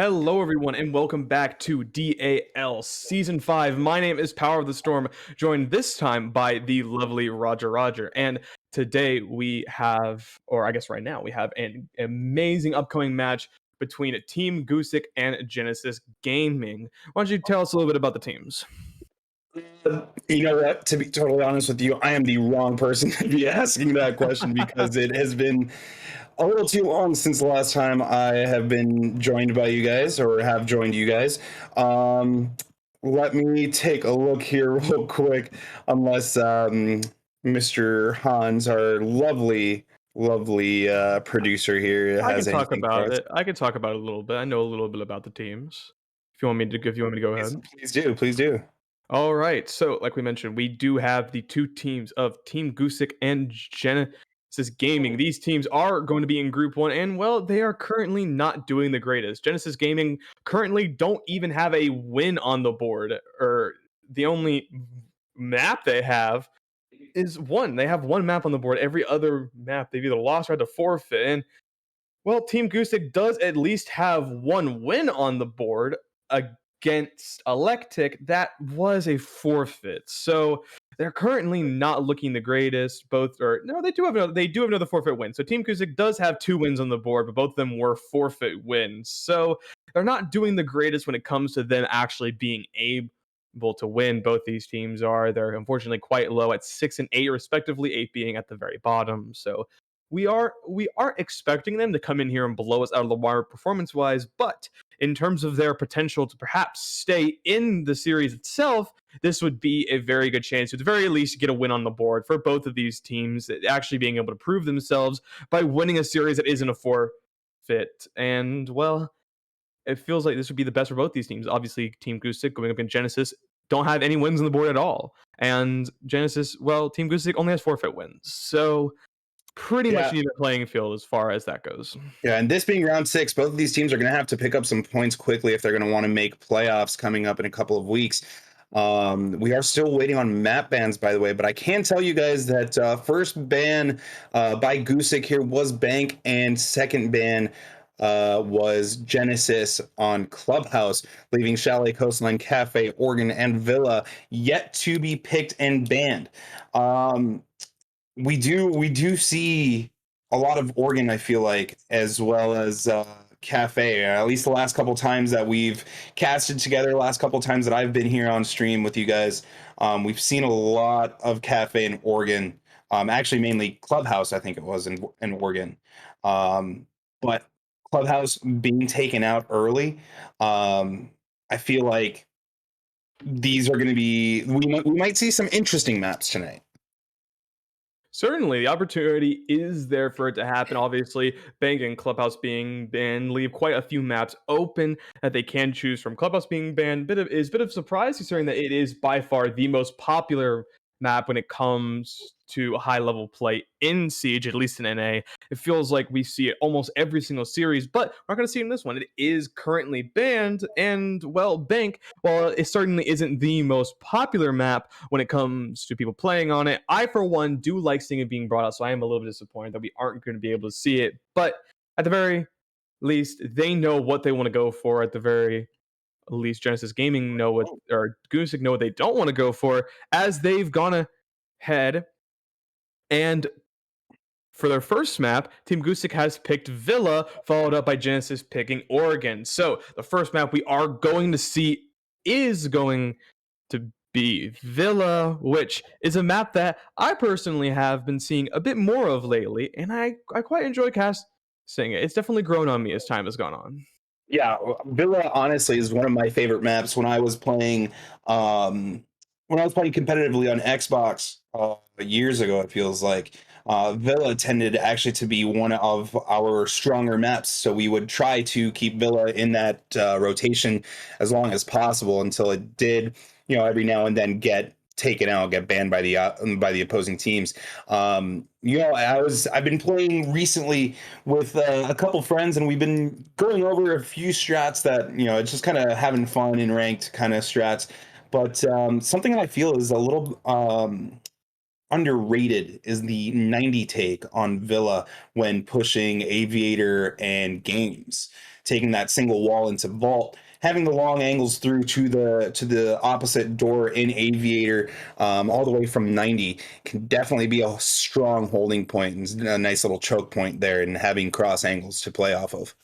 Hello, everyone, and welcome back to DAL Season 5. My name is Power of the Storm, joined this time by the lovely RogerRoger. And today we have, or I guess right now, we have an amazing upcoming match between Team Gusic and Genesis Gaming. Why don't you tell us a little bit about the teams? You know what? To be totally honest with you, I am the wrong person to be asking that question because it has been a little too long since the last time I have been joined by you guys or have joined you guys. Um, Let me take a look here real quick, unless Mr. Hans, our lovely producer here, I can has talk anything for about us. it. I can talk about it a little bit. I know a little bit about the teams. If you want me to go Please, ahead. please do, please do. All right. So, like we mentioned, we do have the two teams of Team Gusic and Genesis Gaming. These teams are going to be in Group 1, and, well, they are currently not doing the greatest. Genesis Gaming currently don't even have a win on the board, or the only map they have is one. They have one map on the board. Every other map they've either lost or had to forfeit. And, well, Team Gusick does at least have one win on the board against Electic. That was a forfeit. So they're currently not looking the greatest. Both or no, they do have another forfeit win. So Team Gusick does have two wins on the board, but both of them were forfeit wins. So they're not doing the greatest when it comes to them actually being able to win. Both these teams are. They're unfortunately quite low at 6 and 8 respectively, 8 being at the very bottom. So we aren't expecting them to come in here and blow us out of the water performance wise, but in terms of their potential to perhaps stay in the series itself, this would be a very good chance to at the very least get a win on the board for both of these teams, actually being able to prove themselves by winning a series that isn't a forfeit. And, well, it feels like this would be the best for both these teams. Obviously, Team Gusick going up against Genesis don't have any wins on the board at all. And Genesis, well, Team Gusick only has forfeit wins. So pretty much Yeah, an even playing field as far as that goes. Yeah, and this being round six, both of these teams are going to have to pick up some points quickly if they're going to want to make playoffs coming up in a couple of weeks. We are still waiting on map bans, by the way, but I can tell you guys that first ban by Gusick here was Bank, and second ban was Genesis on Clubhouse, leaving Chalet, Coastline, Cafe, Oregon, and Villa yet to be picked and banned. Um, we do see a lot of Oregon, I feel like, as well as Cafe. At least the last couple times that we've casted together, last couple times that I've been here on stream with you guys, we've seen a lot of Cafe in Oregon. Actually, mainly Clubhouse, I think it was in Oregon. But Clubhouse being taken out early, I feel like these are going to be we might see some interesting maps tonight. Certainly, the opportunity is there for it to happen. Obviously, Bank and Clubhouse being banned leave quite a few maps open that they can choose from. Clubhouse being banned is a bit of a surprise considering that it is by far the most popular map when it comes to high level play in Siege, at least in NA. It feels like we see it almost every single series, but we're not going to see it in this one. It is currently banned, and, well, Bank, while it certainly isn't the most popular map when it comes to people playing on it, I, for one, do like seeing it being brought out, so I am a little bit disappointed that we aren't going to be able to see it. But at the very least, they know what they want to go for. At the very least, Genesis Gaming know what, or Gusick know what they don't want to go for, as they've gone ahead and for their first map, Team Gusick has picked Villa, followed up by Genesis picking Oregon. So the first map we are going to see is going to be Villa, which is a map that I personally have been seeing a bit more of lately, and I quite enjoy casting it. It's definitely grown on me as time has gone on. Yeah, Villa honestly is one of my favorite maps when I was playing competitively on Xbox years ago. It feels like Villa tended actually to be one of our stronger maps, so we would try to keep Villa in that rotation as long as possible until it did, every now and then get taken out, get banned by the opposing teams. I've been playing recently with a couple friends, and we've been going over a few strats that it's just kind of having fun in ranked kind of strats. But something that I feel is a little underrated is the 90 take on Villa when pushing Aviator and Games, taking that single wall into Vault, having the long angles through to the opposite door in Aviator, all the way from 90 can definitely be a strong holding point and a nice little choke point there, and having cross angles to play off of.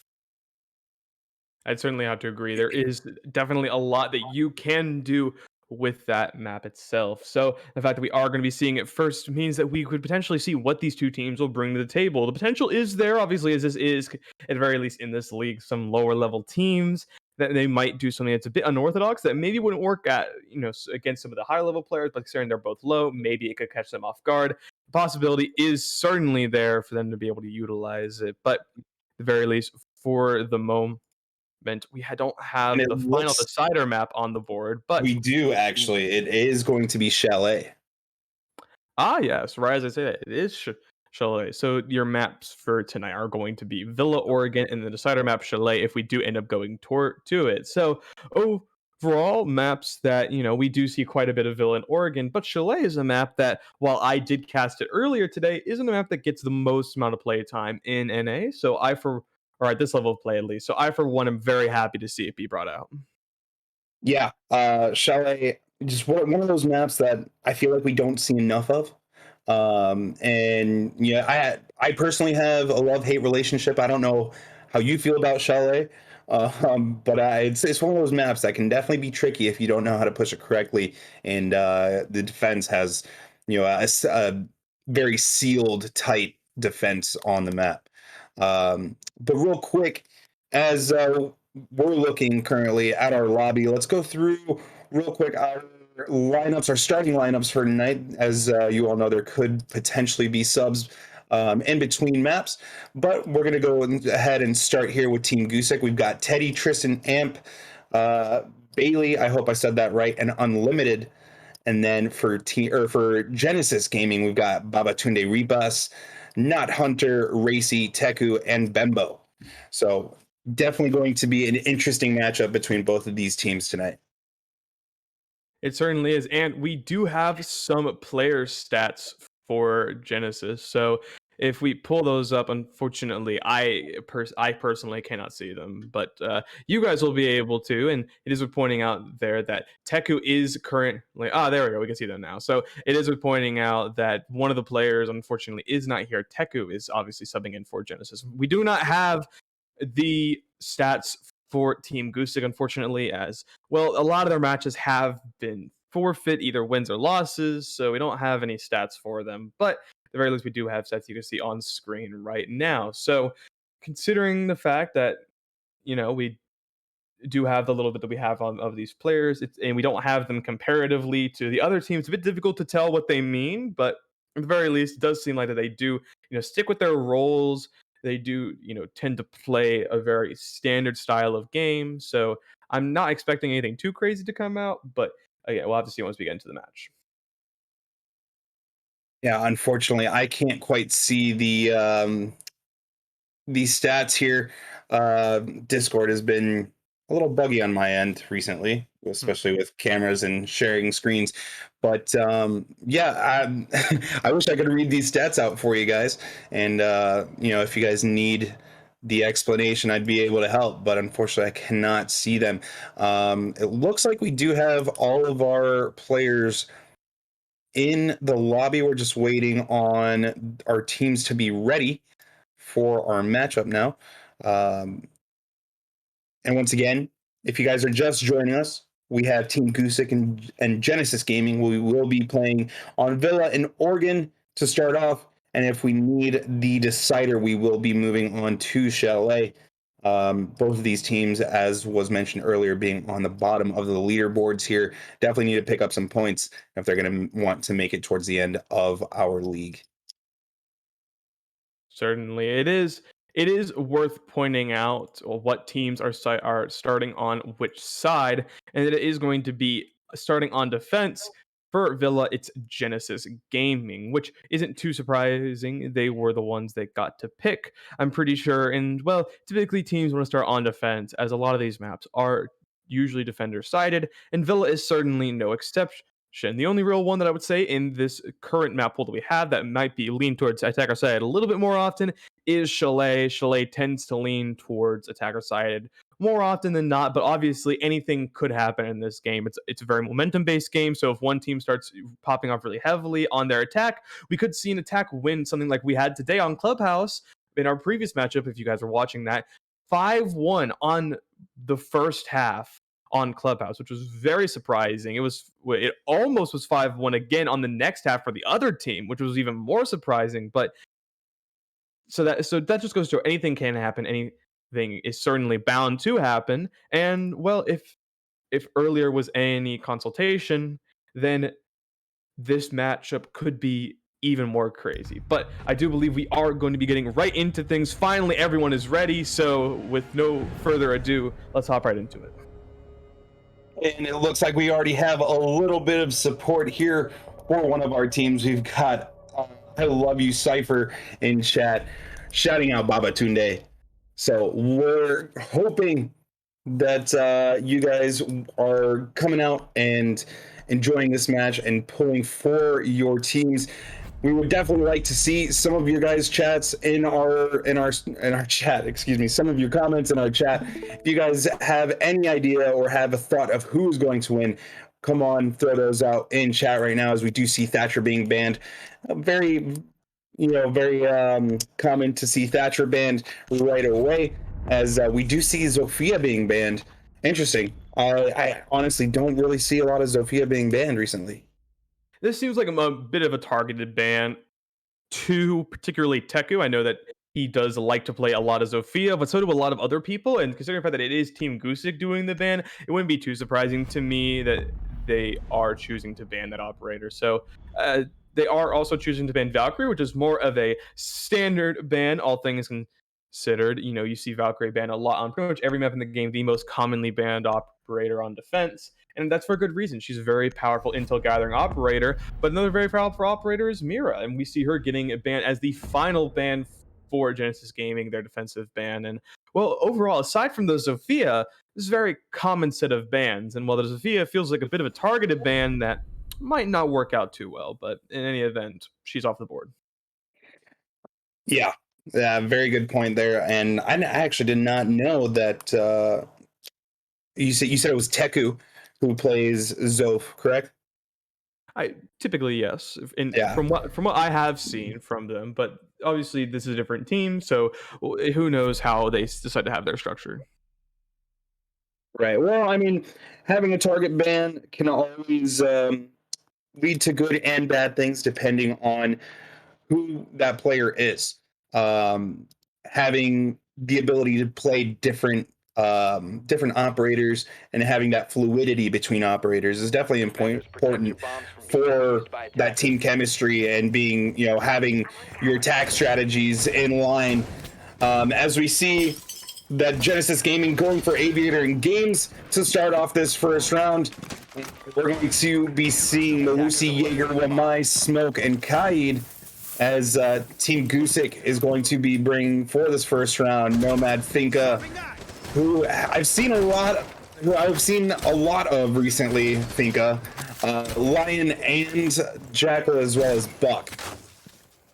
I'd certainly have to agree. There is definitely a lot that you can do with that map itself. So the fact that we are going to be seeing it first means that we could potentially see what these two teams will bring to the table. The potential is there, obviously, as this is at the very least in this league, some lower level teams that they might do something that's a bit unorthodox that maybe wouldn't work at against some of the high level players, but considering they're both low, maybe it could catch them off guard. The possibility is certainly there for them to be able to utilize it, but at the very least, for the moment meant don't And have it the final looks decider map on the board, but we do actually. It is going to be Chalet. yes, right as I say that, it is Chalet. So your maps for tonight are going to be Villa, Oregon, and the decider map Chalet if we do end up going to it. So overall maps that we do see quite a bit of Villa in Oregon, but Chalet is a map that while I did cast it earlier today, isn't a map that gets the most amount of play time in NA. So I for or at this level of play at least. So I for one am very happy to see it be brought out. Yeah, Chalet, just one of those maps that I feel like we don't see enough of. And yeah, I personally have a love hate relationship. I don't know how you feel about Chalet, but it's one of those maps that can definitely be tricky if you don't know how to push it correctly. And the defense has, a very sealed, tight defense on the map. But real quick, as we're looking currently at our lobby, let's go through real quick our lineups, our starting lineups for tonight. As you all know, there could potentially be subs in between maps, but we're going to go ahead and start here with Team Gusic. We've got Teddy, Tristan, Amp, uh, Bailey. I hope I said that right, and Unlimited. And then for Genesis Gaming, we've got Babatunde Rebus, Not Hunter, Racy, Teku, and Bembo. So definitely going to be an interesting matchup between both of these teams tonight. It certainly is, and we do have some player stats for Genesis. So if we pull those up, unfortunately, I personally cannot see them, but you guys will be able to. And it is worth pointing out there that Teku is currently there we go, we can see them now. So it is worth pointing out that one of the players, unfortunately, is not here. Teku is obviously subbing in for Genesis. We do not have the stats for Team Gusic, unfortunately, as well, a lot of their matches have been forfeit, either wins or losses, so we don't have any stats for them. But at the very least, we do have stats you can see on screen right now. So, considering the fact that we do have the little bit that we have on of these players, and we don't have them comparatively to the other teams. It's a bit difficult to tell what they mean, but at the very least, it does seem like that they do, stick with their roles. They do, tend to play a very standard style of game. So I'm not expecting anything too crazy to come out, but yeah, we'll have to see once we get into the match. Yeah, unfortunately, I can't quite see these stats here. Discord has been a little buggy on my end recently, Hmm. especially with cameras and sharing screens. But yeah, I wish I could read these stats out for you guys. And if you guys need the explanation, I'd be able to help. But unfortunately, I cannot see them. It looks like we do have all of our players in the lobby. We're just waiting on our teams to be ready for our matchup now. Um, and once again, if you guys are just joining us, we have Team Gusic and Genesis Gaming. We will be playing on Villa in Oregon to start off. And if we need the decider, we will be moving on to Chalet. Both of these teams, as was mentioned earlier, being on the bottom of the leaderboards here, definitely need to pick up some points if they're going to want to make it towards the end of our league. Certainly, it is. It is worth pointing out what teams are starting on which side, and it is going to be starting on defense for Villa. It's Genesis Gaming, which isn't too surprising. They were the ones that got to pick. I'm pretty sure, and well, typically teams want to start on defense, as a lot of these maps are usually defender sided, and Villa is certainly no exception. The only real one that I would say in this current map pool that we have that might be lean towards attacker side a little bit more often is Chalet. Chalet tends to lean towards attacker side more often than not, but obviously anything could happen in this game. It's a very momentum based game, so if one team starts popping off really heavily on their attack, we could see an attack win something like we had today on Clubhouse in our previous matchup. If you guys were watching that, 5-1 on the first half on Clubhouse, which was very surprising. It almost was 5-1 again on the next half for the other team, which was even more surprising. But so that just goes to anything can happen. Anything is certainly bound to happen. And well, if earlier was any consultation, then this matchup could be even more crazy. But I do believe we are going to be getting right into things. Finally, everyone is ready. So with no further ado, let's hop right into it. And it looks like we already have a little bit of support here for one of our teams. We've got I love you Cypher in chat shouting out Baba Tunde. So we're hoping that you guys are coming out and enjoying this match and pulling for your teams. We would definitely like to see some of your guys' chats in our chat. Excuse me, some of your comments in our chat. If you guys have any idea or have a thought of who's going to win, come on, throw those out in chat right now. As we do see Thatcher being banned, very common to see Thatcher banned right away. As we do see Zofia being banned. Interesting. I honestly don't really see a lot of Zofia being banned recently. This seems like a bit of a targeted ban to particularly Teku. I know that he does like to play a lot of Zofia, but so do a lot of other people. And considering the fact that it is Team Gusic doing the ban, it wouldn't be too surprising to me that they are choosing to ban that operator. So they are also choosing to ban Valkyrie, which is more of a standard ban, all things considered. You know, you see Valkyrie banned a lot on pretty much every map in the game, the most commonly banned operator on defense. And that's for good reason. She's a very powerful intel gathering operator, but another very powerful operator is Mira, and we see her getting a ban as the final ban for Genesis Gaming, their defensive ban. And well, overall, aside from the Zofia, this is a very common set of bans. And while the Zofia feels like a bit of a targeted ban that might not work out too well, but in any event, she's off the board. Yeah, very good point there. And I actually did not know that you said it was Teku who plays Zof, correct? I typically yes, Yeah. from what I have seen from them, but obviously this is a different team, so who knows how they decide to have their structure. Right. Well, I mean, having a target ban can always lead to good and bad things depending on who that player is. Having the ability to play different operators and having that fluidity between operators is definitely important for that team chemistry and being, having your attack strategies in line. As we see that Genesis Gaming going for Aviator in games to start off this first round, we're going to be seeing Malusi, Jaeger, Wamai, Smoke, and Kaid as Team Gusic is going to be bringing for this first round Nomad, Finka, who I've seen a lot of recently, Finka, Lion, and Jackal, as well as Buck.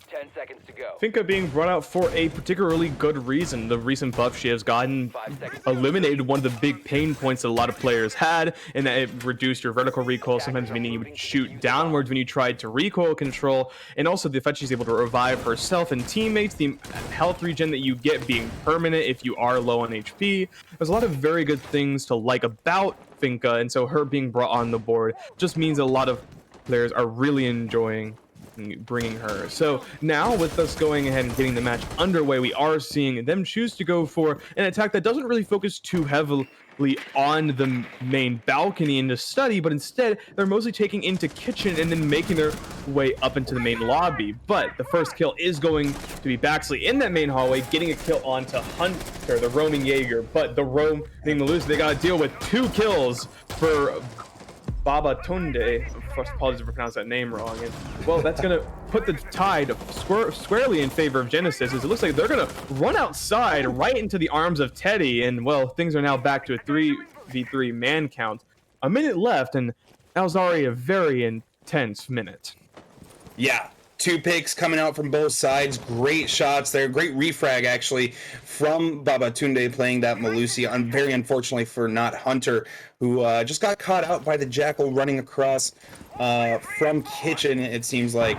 10 seconds to go. Finka being brought out for a particularly good reason. The recent buff she has gotten eliminated one of the big pain points that a lot of players had, and that it reduced your vertical recoil, sometimes meaning you would shoot downwards when you tried to recoil control, and also the fact she's able to revive herself and teammates, the health regen that you get being permanent if you are low on HP. There's a lot of very good things to like about Finka, and so her being brought on the board just means a lot of players are really enjoying bringing her. So now with us going ahead and getting the match underway, we are seeing them choose to go for an attack that doesn't really focus too heavily on the main balcony in the study, but instead they're mostly taking into kitchen and then making their way up into the main lobby. But the first kill is going to be Baxley in that main hallway, getting a kill onto Hunter, the roaming Jaeger. But the roaming Malusi, they got to deal with 2 kills for Baba Tunde. Apologies if I pronounced that name wrong. And well, that's gonna put the tide squarely in favor of Genesis, as it looks like they're gonna run outside right into the arms of Teddy. And well, things are now back to a 3v3 man count. A minute left, and That was already a very intense minute. Yeah, 2 picks coming out from both sides. Great shots there. Great refrag, actually, from Babatunde playing that Malusi. Very unfortunately for not Hunter, who just got caught out by the Jackal running across from Kitchen, it seems like.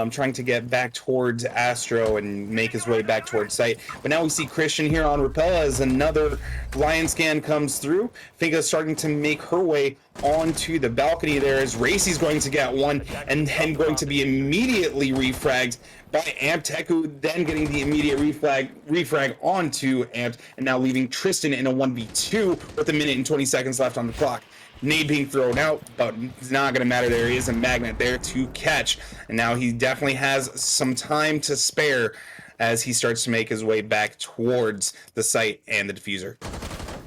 Trying to get back towards Astro and make his way back towards site. But now we see Christian here on Rappel as another Lion scan comes through. Finga's starting to make her way onto the balcony there as Racy's going to get one and then going to be immediately refragged by Amp. Teku then getting the immediate refrag onto Amp, and now leaving Tristan in a 1v2 with 1:20 left on the clock. Nade being thrown out, but it's not going to matter. There is a magnet there to catch, and now he definitely has some time to spare as he starts to make his way back towards the site and the diffuser.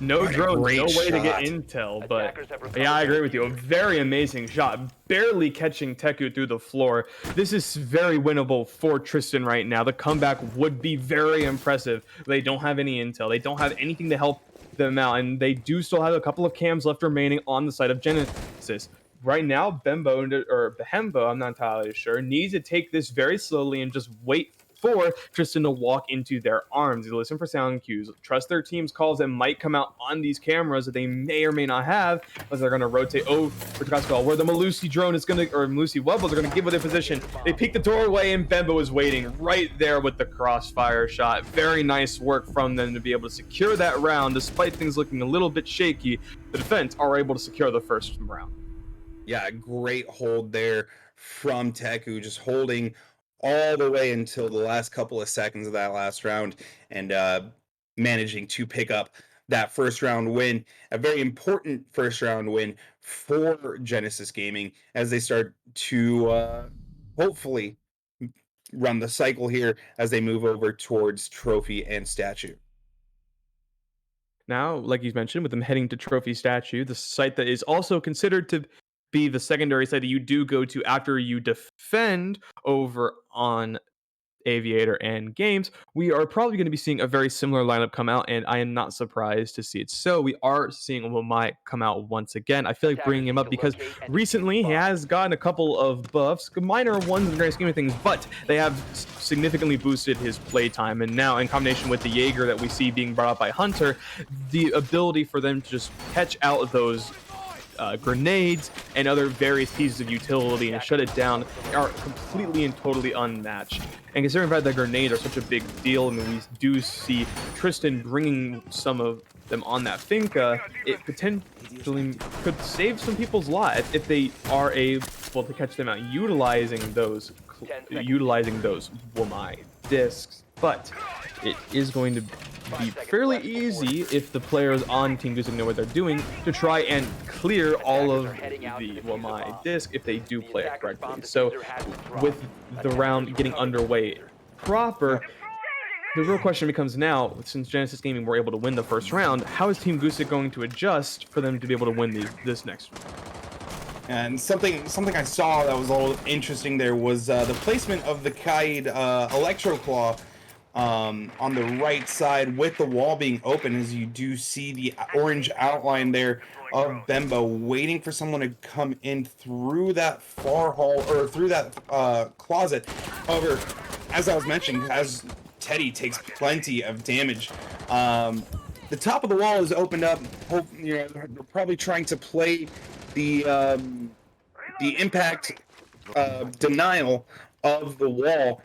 No drones, no way shot to get intel, but yeah, I agree with you. A very amazing shot, barely catching Teku through the floor. This is very winnable for Tristan right now. The comeback would be very impressive. They don't have any intel. They don't have anything to help them out, and they do still have a couple of cams left remaining on the side of Genesis. Right now, Behembo, I'm not entirely sure, needs to take this very slowly and just wait for Tristan to walk into their arms. You listen for sound cues, trust their team's calls that might come out on these cameras that they may or may not have, as they're going to rotate over to Costco, where the Malusi drone is going to, or Malusi Webbles are going to give their position. They peek the doorway, and Bembo is waiting right there with the crossfire shot. Very nice work from them to be able to secure that round, despite things looking a little bit shaky. The defense are able to secure the first round. Yeah, great hold there from Teku, just holding all the way until the last couple of seconds of that last round, and managing to pick up that first round win. A very important first round win for Genesis Gaming as they start to hopefully run the cycle here as they move over towards Trophy and Statue. Now, like you mentioned, with them heading to Trophy Statue, the site that is also considered to be the secondary site that you do go to after you defend over on Aviator and Games, we are probably going to be seeing a very similar lineup come out, and I am not surprised to see it. So we are seeing Wamai come out once again. I feel like bringing him up because recently he has gotten a couple of buffs, minor ones in the grand scheme of things, but they have significantly boosted his playtime. And now, in combination with the Jaeger that we see being brought up by Hunter, the ability for them to just catch out those grenades and other various pieces of utility and shut it down are completely and totally unmatched. And considering that the grenades are such a big deal, and we do see Tristan bringing some of them on that Finca, it potentially could save some people's lives if they are able to catch them out utilizing those Wamai discs. But it is going to be fairly easy if the players on Team Gusic know what they're doing to try and clear all of the Wamai disc if they do play it correctly. So with the round getting underway proper, the real question becomes now, since Genesis Gaming were able to win the first round, how is Team Gusic going to adjust for them to be able to win this next round? And something I saw that was a little interesting there was the placement of the Kaid Electro Claw on the right side with the wall being open, as you do see the orange outline there of Bembo waiting for someone to come in through that far hall or through that closet. However, as I was mentioning, as Teddy takes plenty of damage, the top of the wall is opened up. They're probably trying to play the impact denial of the wall.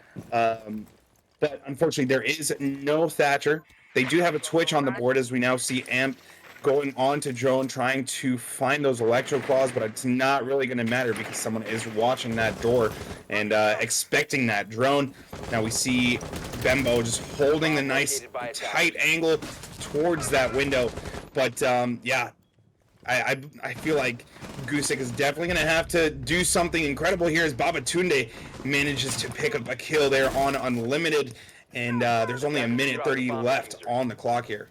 But unfortunately, there is no Thatcher. They do have a Twitch on the board, as we now see Amp going on to Drone, trying to find those Electro Claws, but it's not really going to matter because someone is watching that door and expecting that drone. Now we see Bembo just holding the nice tight angle towards that window. But yeah, I feel like Gusic is definitely going to have to do something incredible here as Babatunde manages to pick up a kill there on Unlimited, and there's only 1:30 left on the clock here.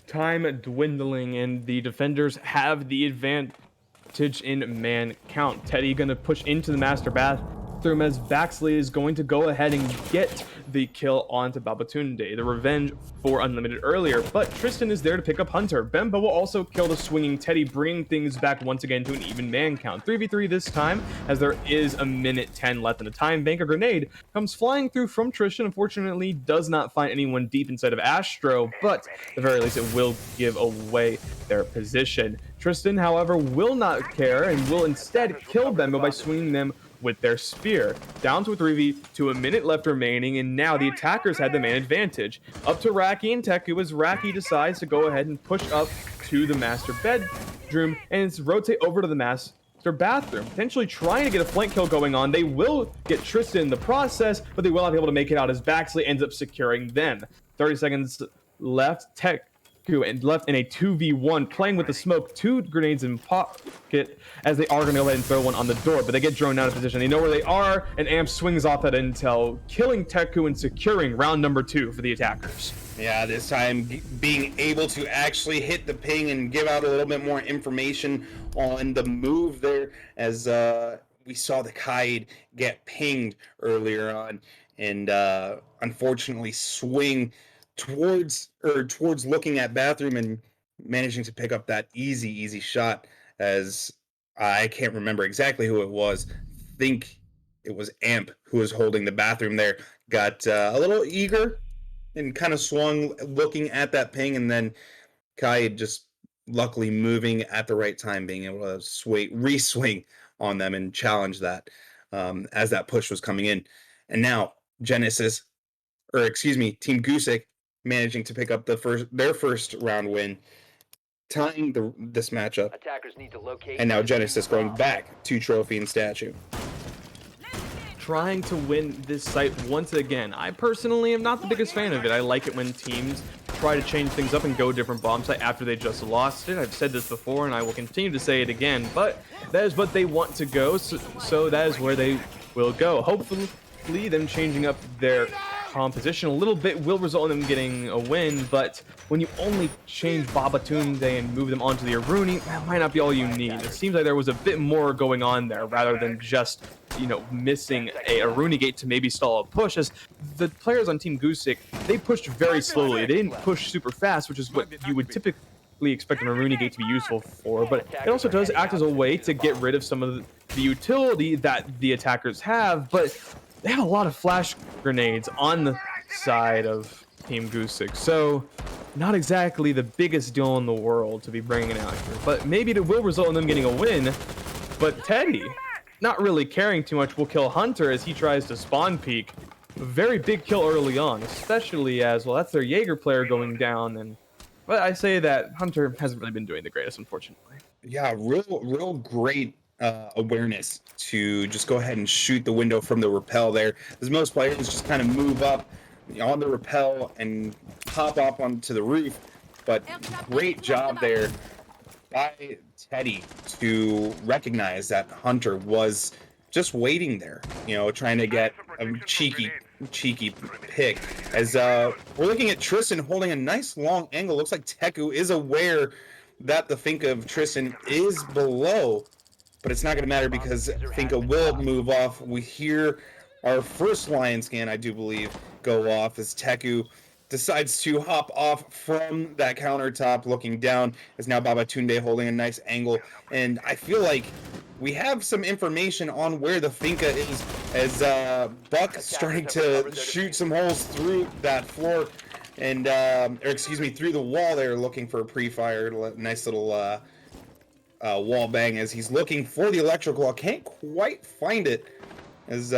Time dwindling, and the defenders have the advantage in man count. Teddy going to push into the master bathroom as Baxley is going to go ahead and get the kill onto Babatunde. The revenge for Unlimited earlier, but Tristan is there to pick up Hunter. Bemba will also kill the swinging Teddy, bringing things back once again to an even man count. 3v3 this time, as there is a minute 10 left in the time bank. A grenade comes flying through from Tristan. Unfortunately, does not find anyone deep inside of Astro, but at the very least, it will give away their position. Tristan, however, will not care and will instead kill Bemba by swinging them with their spear. Down to a 3v2, a minute left remaining, and now the attackers had the man advantage. Up to Raki and Teku as Raki decides to go ahead and push up to the master bedroom and rotate over to the master bathroom, potentially trying to get a flank kill going on. They will get Tristan in the process, but they will not be able to make it out as Baxley ends up securing them. 30 seconds left. Teku and left in a 2v1, playing with the smoke, 2 grenades in pocket, as they are going to go ahead and throw one on the door, but they get droned out of position. They know where they are, and Amp swings off that intel, killing Teku and securing round number 2 for the attackers. Yeah, this time being able to actually hit the ping and give out a little bit more information on the move there, as we saw the Kaid get pinged earlier on, and unfortunately swing towards looking at bathroom and managing to pick up that easy shot, as I can't remember exactly who it was. I think it was Amp who was holding the bathroom there. Got a little eager and kind of swung looking at that ping, and then Kai just luckily moving at the right time, being able to re-swing on them and challenge that as that push was coming in. And now Team Gusic managing to pick up their first round win, tying this matchup. Attackers need to locate. And now Genesis going back to trophy and statue. Trying to win this site once again. I personally am not the biggest fan of it. I like it when teams try to change things up and go different bomb site after they just lost it. I've said this before and I will continue to say it again, but that is what they want to go, so that is where they will go. Hopefully them changing up their composition a little bit will result in them getting a win, but when you only change Babatunde and move them onto the Aruni, that might not be all you need. It seems like there was a bit more going on there rather than just, missing a Aruni gate to maybe stall a push, as the players on Team Gusic, they pushed very slowly. They didn't push super fast, which is what you would typically expect an Aruni gate to be useful for, but it also does act as a way to get rid of some of the utility that the attackers have, but they have a lot of flash grenades on the side of Team Gusic, so not exactly the biggest deal in the world to be bringing out here, but maybe it will result in them getting a win. But Teddy, not really caring too much, will kill Hunter as he tries to spawn peek. A very big kill early on, especially as, well, that's their Jaeger player going down, but I say that Hunter hasn't really been doing the greatest, unfortunately. Yeah, real great awareness to just go ahead and shoot the window from the rappel there, as most players just kind of move up on the rappel and hop up onto the roof. But great job there by Teddy to recognize that Hunter was just waiting there, trying to get a cheeky pick, as we're looking at Tristan holding a nice long angle. Looks like Teku is aware that the Finka of Tristan is below, but it's not going to matter because Finka will move off. We hear our first lion scan, I do believe, go off as Teku decides to hop off from that countertop looking down, as now Babatunde holding a nice angle. And I feel like we have some information on where the Finka is, as Buck starting to shoot some holes through that floor, and through the wall there, looking for a pre-fire. Nice little wall bang as he's looking for the electrical. I can't quite find it, as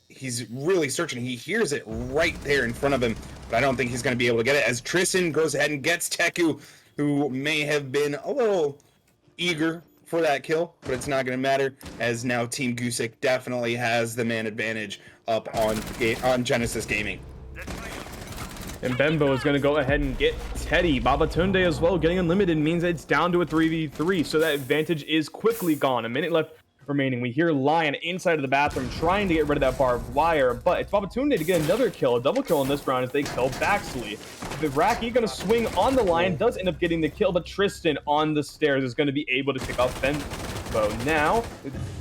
he's really searching. He hears it right there in front of him, but I don't think he's going to be able to get it, as Tristan goes ahead and gets Teku, who may have been a little eager for that kill, but it's not going to matter, as now Team Gusic definitely has the man advantage up on Genesis Gaming. And Bembo is going to go ahead and get Teddy. Babatunde as well, getting unlimited means it's down to a 3v3, so that advantage is quickly gone. A minute left remaining. We hear Lion inside of the bathroom trying to get rid of that barbed wire, but it's Babatunde to get another kill, a double kill in this round as they kill Baxley. The Raki going to swing on the Lion, does end up getting the kill, but Tristan on the stairs is going to be able to pick off Bembo. Now,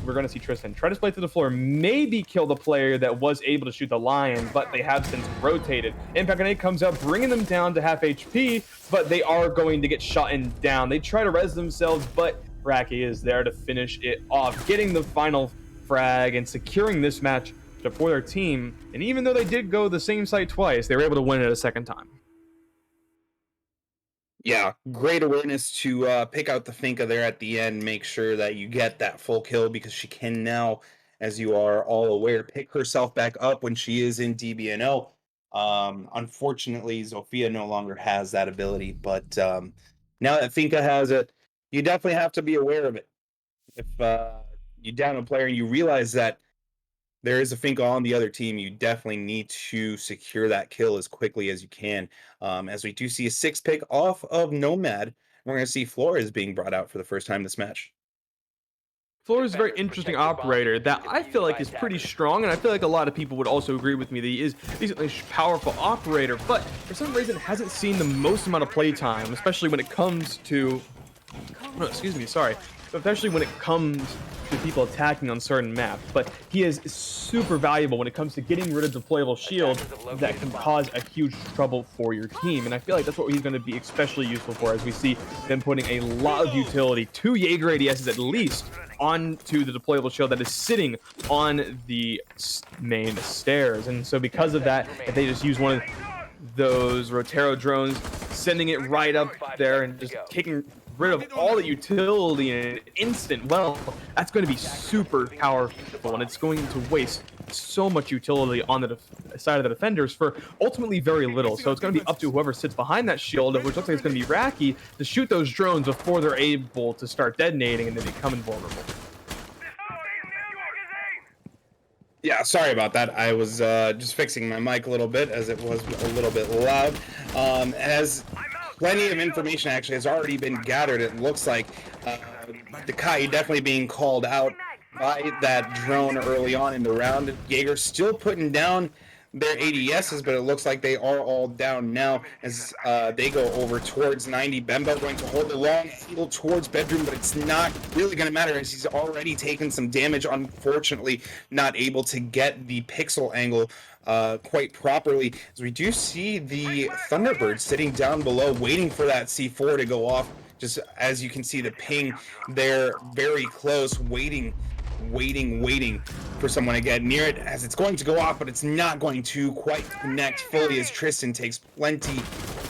we're going to see Tristan try to split to the floor, maybe kill the player that was able to shoot the Lion, but they have since rotated. Impact Grenade comes out, bringing them down to half HP, but they are going to get shot and down. They try to res themselves, but Racky is there to finish it off, getting the final frag and securing this match for their team. And even though they did go the same site twice, they were able to win it a second time. Yeah, great awareness to pick out the Finka there at the end, make sure that you get that full kill, because she can now, as you are all aware, pick herself back up when she is in DBNO. Unfortunately, Zofia no longer has that ability, but now that Finka has it, you definitely have to be aware of it. If you down a player and you realize that there is a Finka on the other team, you definitely need to secure that kill as quickly as you can. As we do see a 6-pick off of Nomad, we're going to see Flores being brought out for the first time this match. Flores is a very interesting operator that I feel like is pretty strong, and I feel like a lot of people would also agree with me that he is a decently powerful operator, but for some reason hasn't seen the most amount of play time, especially when it comes to... Oh, excuse me, sorry. Especially when it comes to people attacking on certain maps. But he is super valuable when it comes to getting rid of deployable shield that can cause a huge trouble for your team. And I feel like that's what he's going to be especially useful for, as we see them putting a lot of utility, 2 Jaeger ADSs at least, onto the deployable shield that is sitting on the main stairs. And so because of that, if they just use one of those Rotero drones, sending it right up there and just taking rid of all the utility in an instant, well, that's going to be super powerful, and it's going to waste so much utility on the side of the defenders for ultimately very little. So it's going to be up to whoever sits behind that shield, which looks like it's going to be Racky, to shoot those drones before they're able to start detonating and then become invulnerable. Yeah, sorry about that. I was just fixing my mic a little bit, as it was a little bit loud. As plenty of information actually has already been gathered, it looks like Dekai definitely being called out by that drone early on in the round. Jaeger still putting down their ADSs, but it looks like they are all down now as they go over towards 90. Bembo going to hold the long angle towards bedroom, but it's not really going to matter as he's already taken some damage, unfortunately not able to get the pixel angle quite properly, as we do see the Thunderbird sitting down below waiting for that C4 to go off. Just as you can see the ping, they're very close, waiting for someone to get near it, as it's going to go off, but it's not going to quite connect fully, as Tristan takes not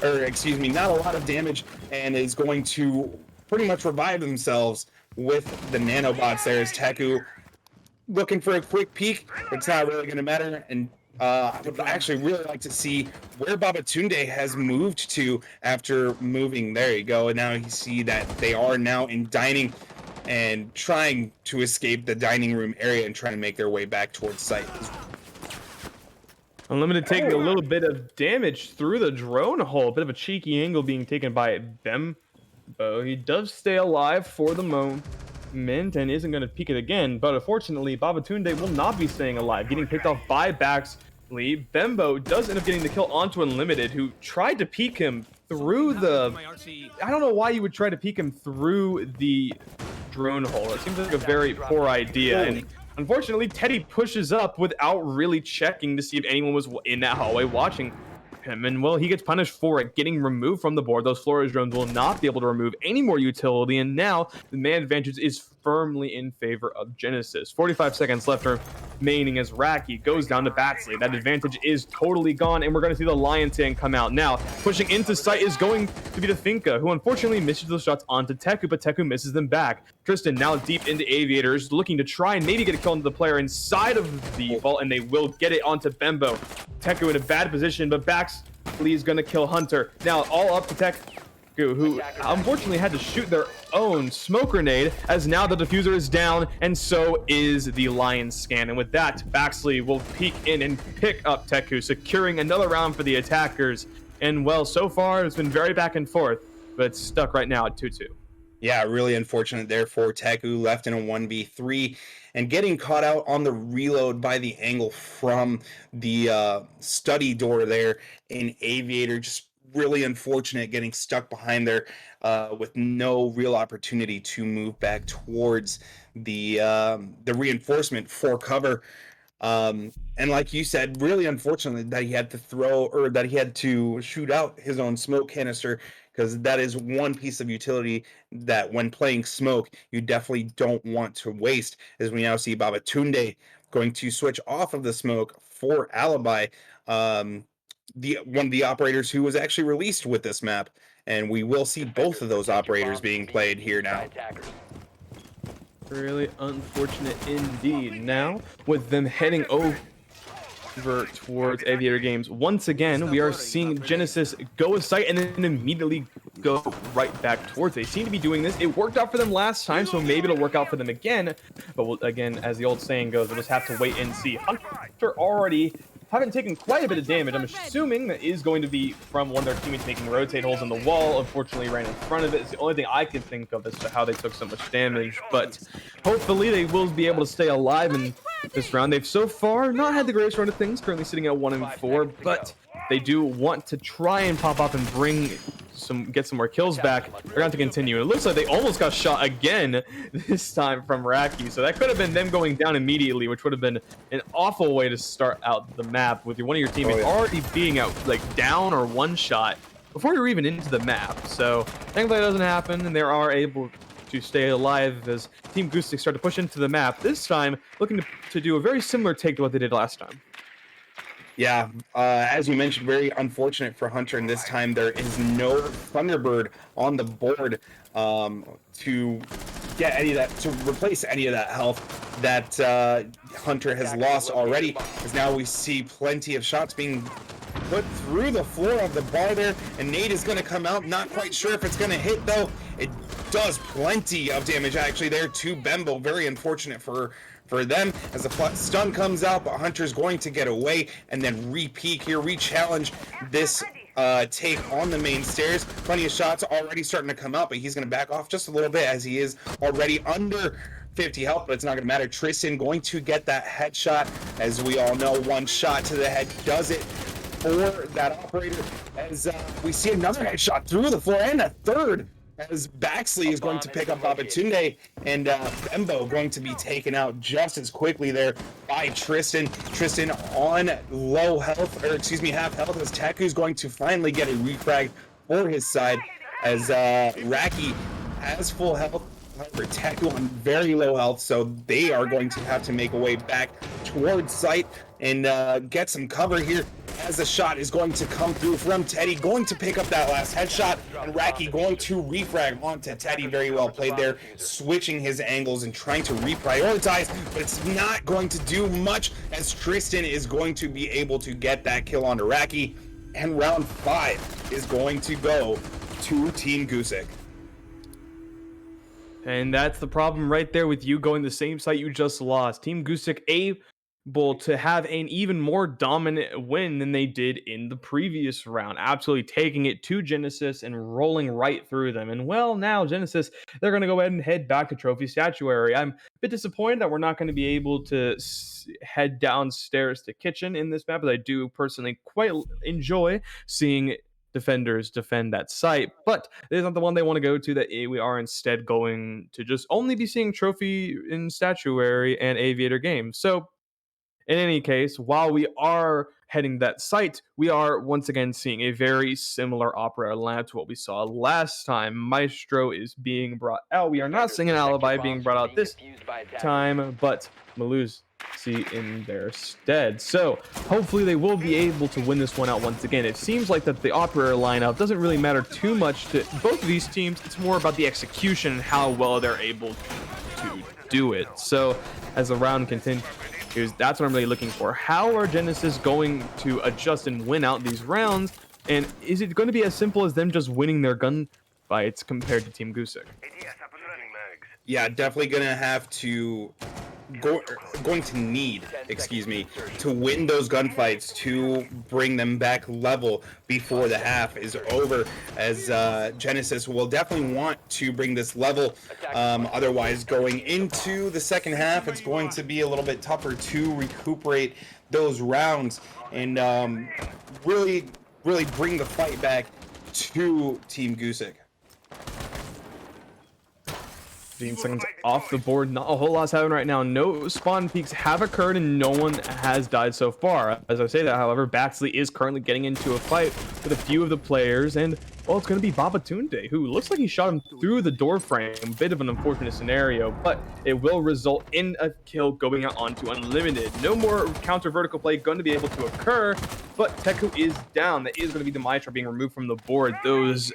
a lot of damage, and is going to pretty much revive themselves with the nanobots there, as Teku looking for a quick peek, but it's not really going to matter. And I would actually really like to see where Babatunde has moved to after moving. There you go. And now you see that they are now in dining and trying to escape the dining room area and trying to make their way back towards site. Unlimited taking a little bit of damage through the drone hole. A bit of a cheeky angle being taken by Bembo. He does stay alive for the moment and isn't going to peek it again, but unfortunately Babatunde will not be staying alive, getting picked off by Baxley. Bembo does end up getting the kill onto Unlimited, who tried to peek him through the... I don't know why you would try to peek him through the drone hole. It seems like a very poor idea, and unfortunately Teddy pushes up without really checking to see if anyone was in that hallway watching him, and well, he gets punished for it, getting removed from the board. Those Flores drones will not be able to remove any more utility, and now the man advantage is firmly in favor of Genesis. 45 seconds left remaining as Racky goes down to Batsley. That advantage is totally gone, and we're going to see the Lion Tan come out. Now, pushing into sight is going to be the Finka, who unfortunately misses those shots onto Teku, but Teku misses them back. Tristan now deep into Aviators, looking to try and maybe get a kill onto the player inside of the vault, and they will get it onto Bembo. Teku in a bad position, but Baxley is going to kill Hunter. Now, all up to Teku, who unfortunately had to shoot their own smoke grenade, as now the diffuser is down, and so is the Lion scan. And with that, Baxley will peek in and pick up Teku, securing another round for the attackers. And well, so far it's been very back and forth, but it's stuck right now at 2-2. Yeah, really unfortunate there for Teku, left in a 1v3 and getting caught out on the reload by the angle from the study door there in Aviator. Just really unfortunate getting stuck behind there with no real opportunity to move back towards the reinforcement for cover. And like you said, really unfortunately that he had to throw or that he had to shoot out his own smoke canister, because that is one piece of utility that when playing smoke, you definitely don't want to waste. As we now see Babatunde going to switch off of the smoke for Alibi, the one of the operators who was actually released with this map. And we will see both of those operators being played here now. Really unfortunate indeed. Now, with them heading over towards Aviator Games, once again, we are seeing Genesis go a site and then immediately go right back towards it. They seem to be doing this. It worked out for them last time, so maybe it'll work out for them again. But we'll, again, as the old saying goes, we'll just have to wait and see. Hunter already having taken quite a bit of damage. I'm assuming that is going to be from one of their teammates making rotate holes in the wall. Unfortunately, right in front of it. It's the only thing I can think of as to how they took so much damage. But hopefully they will be able to stay alive in this round. They've so far not had the greatest run of things, currently sitting at 1-4, but they do want to try and pop up and get some more kills back. They're going to have to continue. It looks like they almost got shot again this time from Raki, so that could have been them going down immediately, which would have been an awful way to start out the map with one of your teammates already being out like down or one shot before you're even into the map. So thankfully that doesn't happen, and they are able to stay alive as Team Gusic start to push into the map, this time looking to do a very similar take to what they did last time. Yeah, as you mentioned, very unfortunate for Hunter, and this time there is no Thunderbird on the board to get any of that, to replace any of that health that Hunter has lost already, as now we see plenty of shots being put through the floor of the bar there, and Nate is going to come out. Not quite sure if it's going to hit, though. It does plenty of damage, actually, there to Bembo. Very unfortunate for them as the stun comes out, but Hunter's going to get away and then re-peek here, re-challenge this take on the main stairs. Plenty of shots already starting to come out, but he's going to back off just a little bit as he is already under 50 health, but it's not going to matter. Tristan going to get that headshot. As we all know, one shot to the head does it for that operator, as we see another headshot through the floor and a third, as Baxley is going to pick up Babatunde, and Bembo going to be taken out just as quickly there by Tristan. Tristan on low health, or excuse me, half health, as Taku's going to finally get a refrag for his side, as Raki has full health. However, Taku on very low health, so they are going to have to make a way back towards site and get some cover here, as the shot is going to come through from Teddy, going to pick up that last headshot, and Raki going to refrag onto Teddy. Very well played there, switching his angles and trying to reprioritize, but it's not going to do much, as Tristan is going to be able to get that kill onto Raki, and round 5 is going to go to Team Gusic. And that's the problem right there with you going the same site you just lost. Team Gusic able to have an even more dominant win than they did in the previous round, absolutely taking it to Genesis and rolling right through them. And well, now Genesis, they're going to go ahead and head back to Trophy Statuary. I'm a bit disappointed that we're not going to be able to head downstairs to Kitchen in this map, but I do personally quite enjoy seeing defenders defend that site, but it is not the one they want to go to. That we are instead going to just only be seeing Trophy in Statuary and Aviator Games. So in any case, while we are heading that site, we are once again seeing a very similar operator lineup to what we saw last time. Maestro is being brought out. We are not seeing an Alibi being brought out this time, but Maluz in their stead. So hopefully they will be able to win this one out once again. It seems like that the operator lineup doesn't really matter too much to both of these teams. It's more about the execution and how well they're able to do it. So as the round continues, that's what I'm really looking for. How are Genesis going to adjust and win out these rounds? And is it going to be as simple as them just winning their gun fights compared to Team Gusic? Yeah, definitely gonna have to going to need, to win those gunfights to bring them back level before the half is over, as Genesis will definitely want to bring this level. Otherwise, going into the second half, it's going to be a little bit tougher to recuperate those rounds. And really, really bring the fight back to Team Gusic. 15 seconds off the board. Not a whole lot's happening right now. No spawn peaks have occurred and no one has died so far. As I say that, however, Baxley is currently getting into a fight with a few of the players, and well, it's going to be Babatunde, who looks like he shot him through the door frame. A bit of an unfortunate scenario, but it will result in a kill going out onto Unlimited. No more counter vertical play going to be able to occur, but Teku is down. That is going to be the Mitra being removed from the board. Those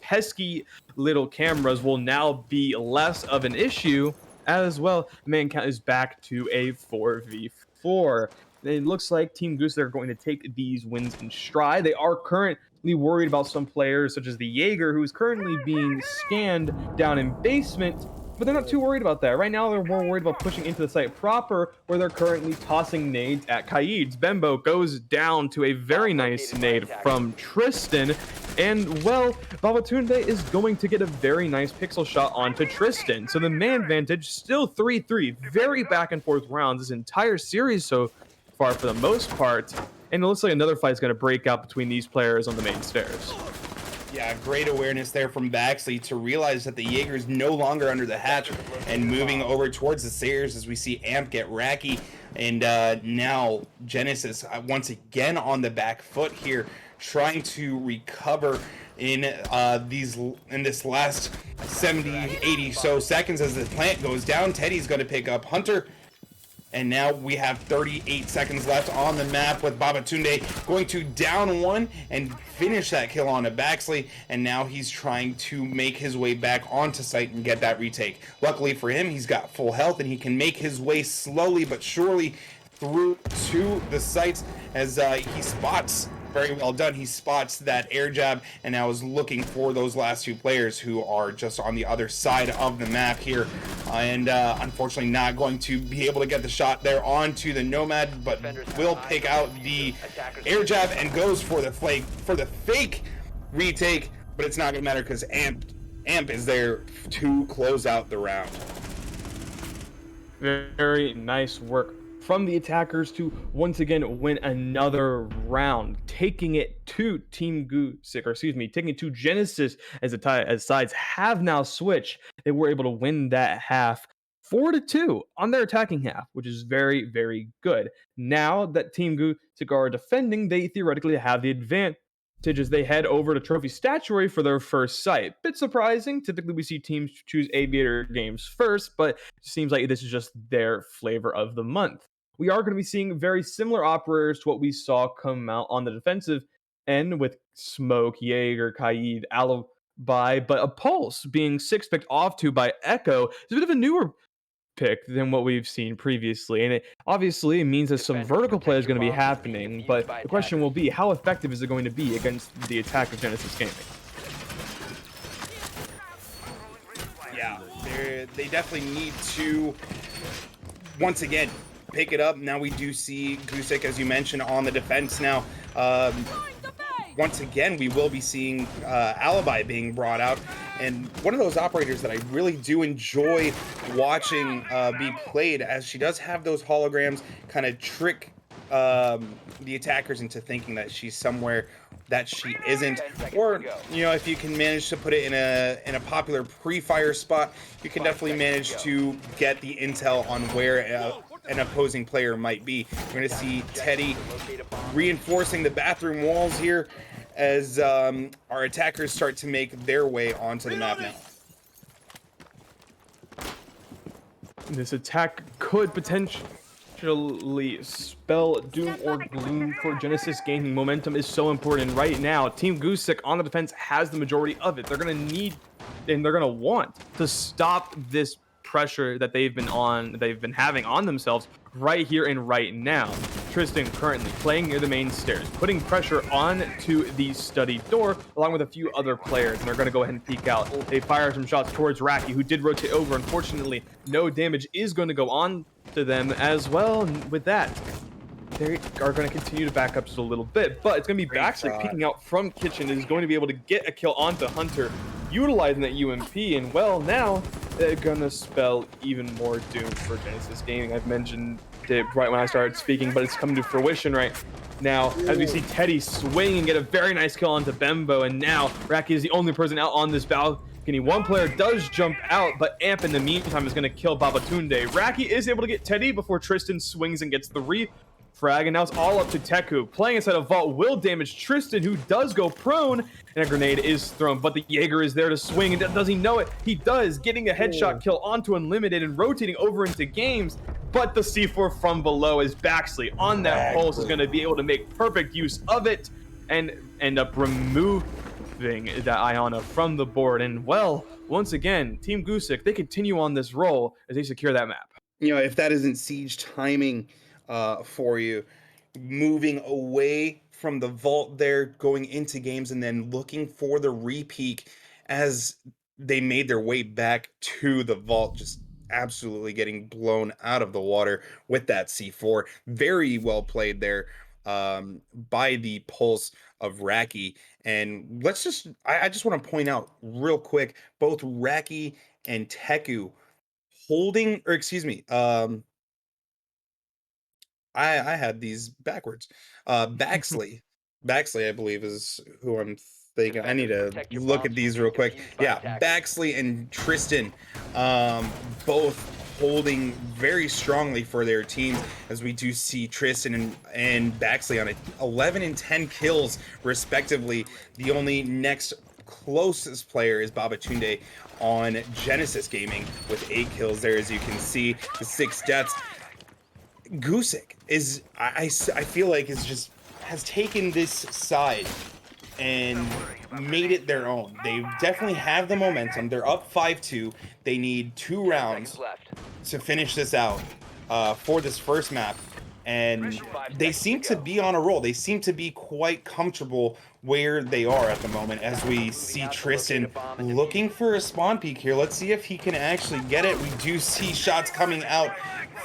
pesky little cameras will now be less of an issue as well. Man count is back to a 4v4. It looks like Team Goose are going to take these wins in stride. They are currently worried about some players such as the Jaeger, who is currently being scanned down in basement, but they're not too worried about that. Right now, they're more worried about pushing into the site proper, where they're currently tossing nades at Kaid's. Bembo goes down to a very nice nade from Tristan, and well, Babatunde is going to get a very nice pixel shot onto Tristan. So the man advantage still 3-3, very back and forth rounds this entire series so far for the most part, and it looks like another fight is going to break out between these players on the main stairs. Yeah, great awareness there from Baxley to realize that the Jaeger is no longer under the hatch and moving over towards the stairs as we see Amp get racky. And now Genesis once again on the back foot here, trying to recover in this last 70-80 so seconds as the plant goes down. Teddy's going to pick up Hunter. And now we have 38 seconds left on the map with Babatunde going to down one and finish that kill on a Baxley. And now he's trying to make his way back onto site and get that retake. Luckily for him, he's got full health and he can make his way slowly but surely through to the sites as he spots, very well done, he spots that air jab and now is looking for those last two players who are just on the other side of the map here, and unfortunately not going to be able to get the shot there onto the Nomad, but will pick out the air jab and goes for the fake retake, but it's not gonna matter because Amp is there to close out the round. Very nice work from the attackers to once again win another round, taking it to Team Gusic, or excuse me, taking it to Genesis as sides have now switched. They were able to win that half 4-2 on their attacking half, which is very, very good. Now that Team Gusic are defending, they theoretically have the advantage as they head over to Trophy Statuary for their first site. Bit surprising. Typically, we see teams choose Aviator games first, but it seems like this is just their flavor of the month. We are going to be seeing very similar operators to what we saw come out on the defensive end with Smoke, Jaeger, Kaid, Alibi, but a Pulse being six-picked off to by Echo is a bit of a newer pick than what we've seen previously, and it obviously means that some vertical play is going to be happening, but the question will be, how effective is it going to be against the attack of Genesis Gaming? Yeah, they definitely need to once again pick it up. Now we do see Gusic, as you mentioned, on the defense now. Once again, we will be seeing Alibi being brought out, and one of those operators that I really do enjoy watching be played, as she does have those holograms kind of trick the attackers into thinking that she's somewhere that she isn't, or you know, if you can manage to put it in a popular pre-fire spot, you can definitely manage to get the intel on where an opposing player might be. We're going to see Teddy reinforcing the bathroom walls here as our attackers start to make their way onto the map now. This attack could potentially spell doom or gloom for Genesis Gaming. Momentum is so important right now. Team Gusic on the defense has the majority of it. They're going to need and they're going to want to stop this pressure that they've been having on themselves right here and right now. Tristan currently playing near the main stairs, putting pressure onto the study door along with a few other players, and they're going to go ahead and peek out. They fire some shots towards Raki, who did rotate over. Unfortunately, no damage is going to go on to them as well. And with that, they are going to continue to back up just a little bit, but it's going to be Baxter peeking out from kitchen, is going to be able to get a kill onto Hunter, utilizing that UMP, and well, now they're going to spell even more doom for Genesis Gaming. I've mentioned it right when I started speaking, but it's coming to fruition right now as we see Teddy swing and get a very nice kill onto Bembo, and now Raki is the only person out on this balcony. One player does jump out, but Amp in the meantime is going to kill Babatunde. Raki is able to get Teddy before Tristan swings and gets the frag, and now it's all up to Teku. Playing inside a vault will damage Tristan, who does go prone, and a grenade is thrown, but the Jaeger is there to swing, and does he know it? He does, getting a headshot kill onto Unlimited and rotating over into games, but the C4 from below is Baxley on that pulse is going to be able to make perfect use of it and end up removing that Iona from the board. And well, once again, Team Gusic, they continue on this roll as they secure that map. You know, if that isn't siege timing for you, moving away from the vault there, going into games, and then looking for the repeak as they made their way back to the vault, just absolutely getting blown out of the water with that C4. Very well played there by the pulse of Raki. And let's just, I just want to point out real quick, both Raki and Teku holding, or excuse me, I had these backwards. Baxley, I believe is who I'm thinking. I need to look at these real quick. Yeah, Baxley and Tristan, both holding very strongly for their teams, as we do see Tristan and Baxley on it, 11 and 10 kills respectively. The only next closest player is Babatunde on Genesis Gaming with 8 kills there, as you can see, the 6 deaths. Gusic is, I feel like, has taken this side and made it their own. They definitely have the momentum. They're up 5-2. They need 2 rounds to finish this out for this first map. And they seem to be on a roll. They seem to be quite comfortable where they are at the moment, as we see Tristan looking for a spawn peek here. Let's see if he can actually get it. We do see shots coming out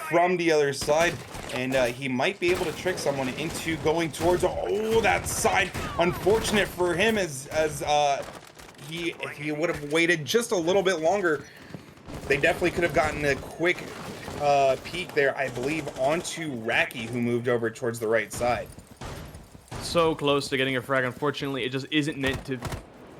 from the other side, and he might be able to trick someone into going towards that side. Unfortunate for him, as if he would have waited just a little bit longer, they definitely could have gotten a quick peek there, I believe, onto Raki, who moved over towards the right side. So close to getting a frag. Unfortunately, it just isn't meant to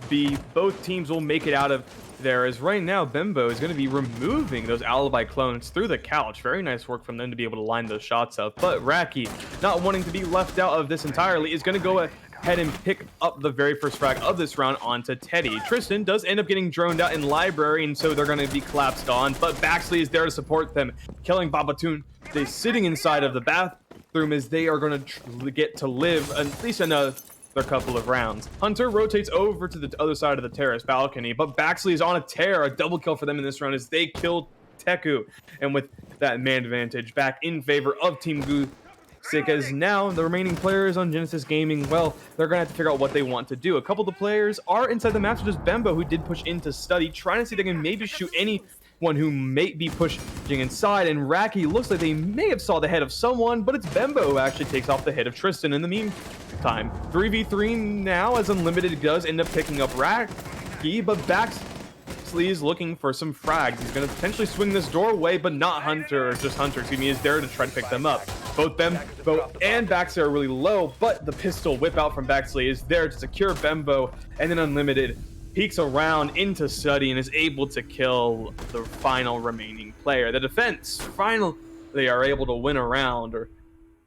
be. Both teams will make it out of there, as right now Bembo is going to be removing those alibi clones through the couch. Very nice work from them to be able to line those shots up, but Raki, not wanting to be left out of this entirely, is going to go ahead and pick up the very first frag of this round onto Teddy. Tristan does end up getting droned out in library, and so they're going to be collapsed on, but Baxley is there to support them, killing Babatunde. They're sitting inside of the bathroom, as they are going to get to live at least another couple of rounds. Hunter rotates over to the other side of the terrace balcony, but Baxley is on a tear. A double kill for them in this round as they kill Teku, and with that man advantage back in favor of Team Gusic, as now the remaining players on Genesis Gaming, well, they're gonna have to figure out what they want to do. A couple of the players are inside the map, such as Bembo, who did push into study, trying to see if they can maybe shoot anyone who may be pushing inside, and Raki looks like they may have saw the head of someone, but it's Bembo who actually takes off the head of Tristan in the meantime. 3v3 now, as Unlimited does end up picking up Raki, but Baxley is looking for some frags. He's going to potentially swing this doorway, but not Hunter, or just Hunter, excuse me, is there to try to pick them up. Both Bembo and Baxley are really low, but the pistol whip out from Baxley is there to secure Bembo, and then Unlimited peeks around into study and is able to kill the final remaining player. The defense finally are able to win a round,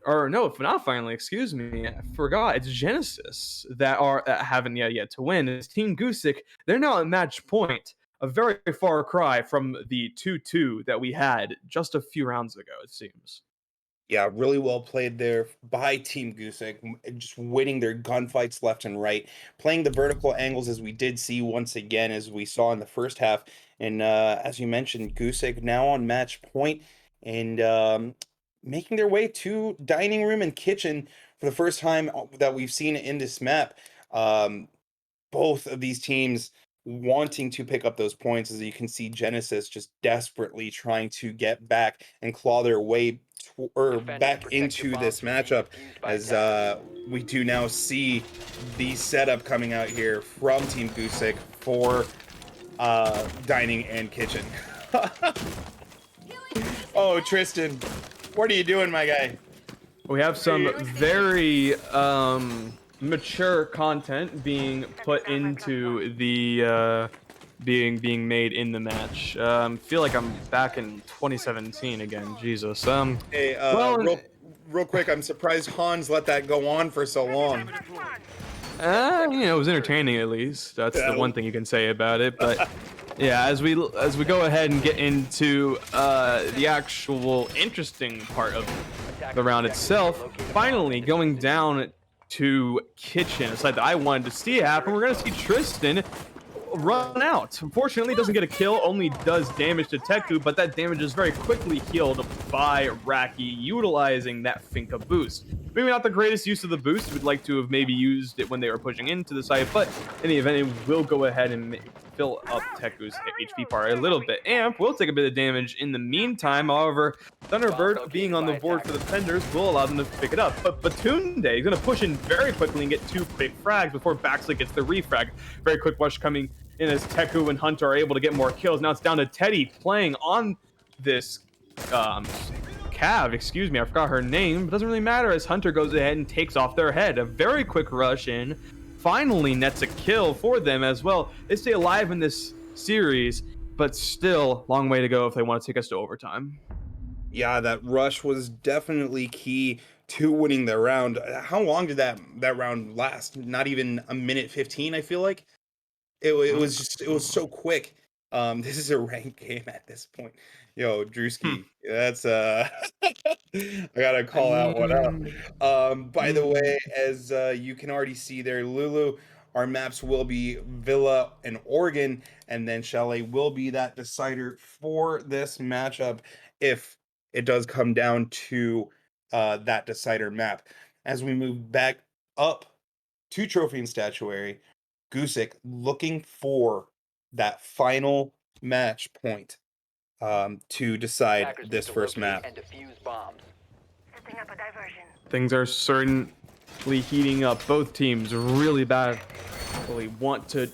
or no, if not finally, excuse me, I forgot. It's Genesis that haven't yet to win. It's Team Gusic. They're now at match point, a very far cry from the 2-2 that we had just a few rounds ago, it seems. Yeah, really well played there by Team Gusic, just winning their gunfights left and right, playing the vertical angles, as we did see once again, as we saw in the first half. And as you mentioned, Gusic now on match point, and making their way to dining room and kitchen for the first time that we've seen in this map. Both of these teams wanting to pick up those points, as you can see Genesis just desperately trying to get back and claw their way back into this matchup, as we do now see the setup coming out here from Team Gusic for dining and kitchen. Oh, Tristan. What are you doing, my guy? We have some very mature content being put into the being made in the match. Feel like I'm back in 2017 again. Jesus. Hey, Well, real quick, I'm surprised Hans let that go on for so long. it was entertaining at least. That's the one thing you can say about it. But yeah, as we go ahead and get into the actual interesting part of the round itself, finally going down to kitchen, a side that I wanted to see happen. We're gonna see Tristan run out. Unfortunately, doesn't get a kill, only does damage to Teku, but that damage is very quickly healed by Raki, utilizing that Finka boost. Maybe not the greatest use of the boost. We'd like to have maybe used it when they were pushing into the site, but in the event, it will go ahead and fill up Teku's HP bar a little bit. Amp will take a bit of damage in the meantime. However, Thunderbird being on the board for the defenders will allow them to pick it up. But Batunde is going to push in very quickly and get 2 quick frags before Baxley gets the refrag. Very quick rush coming in as Teku and Hunter are able to get more kills. Now it's down to Teddy playing on this Cav, excuse me, I forgot her name, but it doesn't really matter as Hunter goes ahead and takes off their head. A very quick rush in, finally nets a kill for them as well. They stay alive in this series, but still long way to go if they want to take us to overtime. Yeah, that rush was definitely key to winning the round. How long did that round last? Not even a minute 15, I feel like. It was so quick. This is a ranked game at this point. Yo, Drewski, that's I gotta call that one out. By the way, as you can already see there, Lulu, our maps will be Villa and Oregon, and then Chalet will be that decider for this matchup if it does come down to that decider map. As we move back up to Trophy and Statuary, Gusic looking for that final match point to decide this first map. Things are certainly heating up. Both teams really badly want to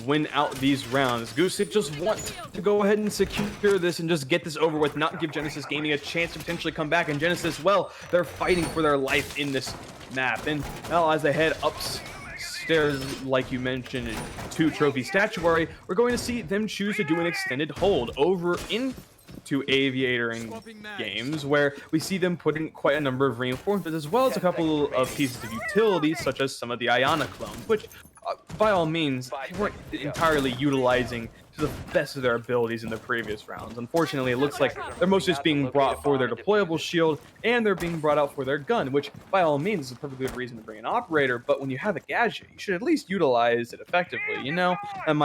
win out these rounds. Gusic just wants to go ahead and secure this and just get this over with, not give Genesis Gaming a chance to potentially come back. And Genesis, well, they're fighting for their life in this map. And well, as they head upstairs, like you mentioned, to Trophy Statuary, we're going to see them choose to do an extended hold over into Aviatoring games, where we see them putting quite a number of reinforcements, as well as a couple of pieces of utility, such as some of the Iana clones, which by all means, they weren't entirely utilizing to the best of their abilities in the previous rounds. Unfortunately, it looks like they're mostly just being brought for their deployable shield, and they're being brought out for their gun, which by all means is a perfectly good reason to bring an operator, but when you have a gadget, you should at least utilize it effectively, you know? And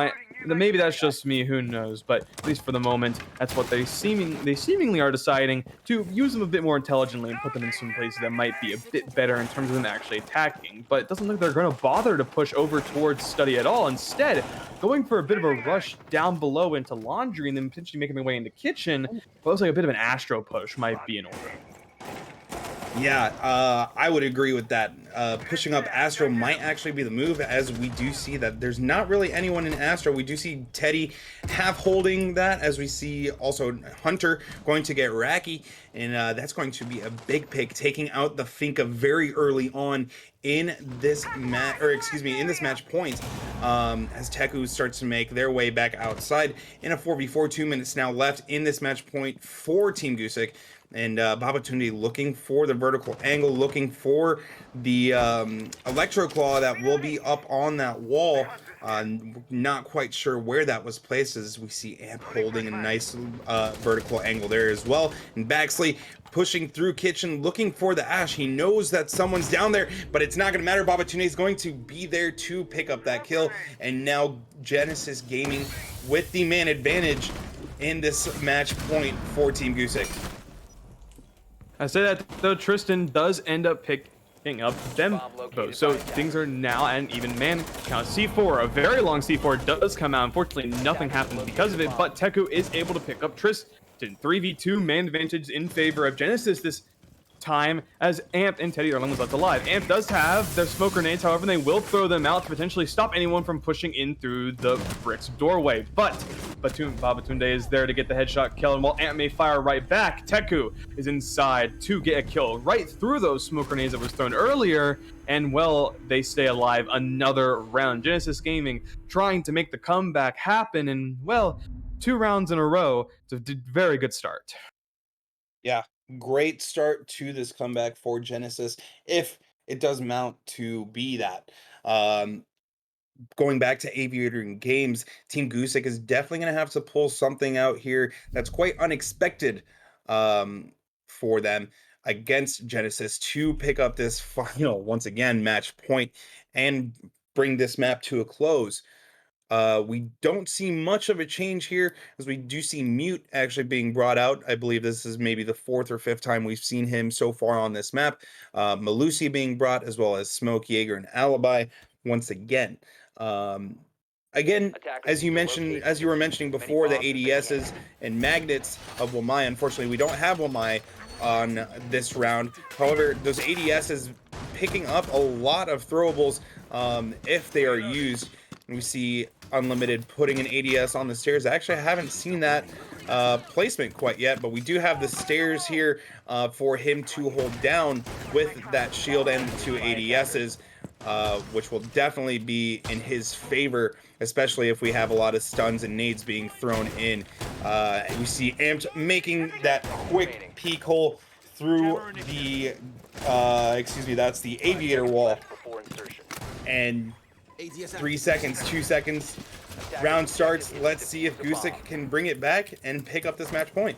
maybe that's just me, who knows, but at least for the moment, that's what they seemingly are deciding, to use them a bit more intelligently and put them in some places that might be a bit better in terms of them actually attacking. But it doesn't look like they're going to bother to push over towards Study at all. Instead, going for a bit of a rush down below into Laundry and then potentially making their way into Kitchen, but looks like a bit of an Astro push might be in order. Yeah, I would agree with that. Pushing up Astro might actually be the move, as we do see that there's not really anyone in Astro. We do see Teddy half holding that, as we see also Hunter going to get Raki, and that's going to be a big pick, taking out the Finka very early on in this match, or excuse me, in this match point, as Teku starts to make their way back outside in a 4v4. 2 minutes now left in this match point for Team Gusic. And Babatunde looking for the vertical angle, looking for the Electro Claw that will be up on that wall. Not quite sure where that was placed, as we see Amp holding a nice vertical angle there as well. And Baxley pushing through Kitchen, looking for the Ash. He knows that someone's down there, but it's not going to matter. Babatunde is going to be there to pick up that kill. And now Genesis Gaming with the man advantage in this match point for Team Gusic. I say that though, Tristan does end up picking up them both. So things are now at an even man count. C4, a very long C4 does come out. Unfortunately, nothing happens because of it, but Teku is able to pick up Tristan. 3v2 man advantage in favor of Genesis. This time as Amp and Teddy are the only ones left alive. Amp does have their smoke grenades, however, and they will throw them out to potentially stop anyone from pushing in through the bricks doorway. But Babatunde is there to get the headshot kill, and while Amp may fire right back, Teku is inside to get a kill right through those smoke grenades that was thrown earlier, and well, they stay alive another round. Genesis Gaming trying to make the comeback happen, and well, 2 rounds in a row. It's a very good start. Yeah, great start to this comeback for Genesis, if it does mount to be that. Going back to Aviator and Games, Team Gusic is definitely going to have to pull something out here that's quite unexpected for them against Genesis to pick up this final, once again, match point and bring this map to a close. We don't see much of a change here, as we do see Mute actually being brought out. I believe this is maybe the 4th or 5th time we've seen him so far on this map. Malusi being brought, as well as Smoke, Jaeger, and Alibi once again. Again, as you were mentioning before, the ADSs and magnets of Wamai. Unfortunately, we don't have Wamai on this round. However, those ADSs picking up a lot of throwables if they are used. And we see Unlimited putting an ADS on the stairs. Actually, I haven't seen that placement quite yet, but we do have the stairs here for him to hold down with that shield and the 2 ADSs, which will definitely be in his favor, especially if we have a lot of stuns and nades being thrown in. We see Amped making that quick peek hole through the, that's the Aviator wall. And 3 seconds, 2 seconds, round starts. Let's see if Gusic can bring it back and pick up this match point.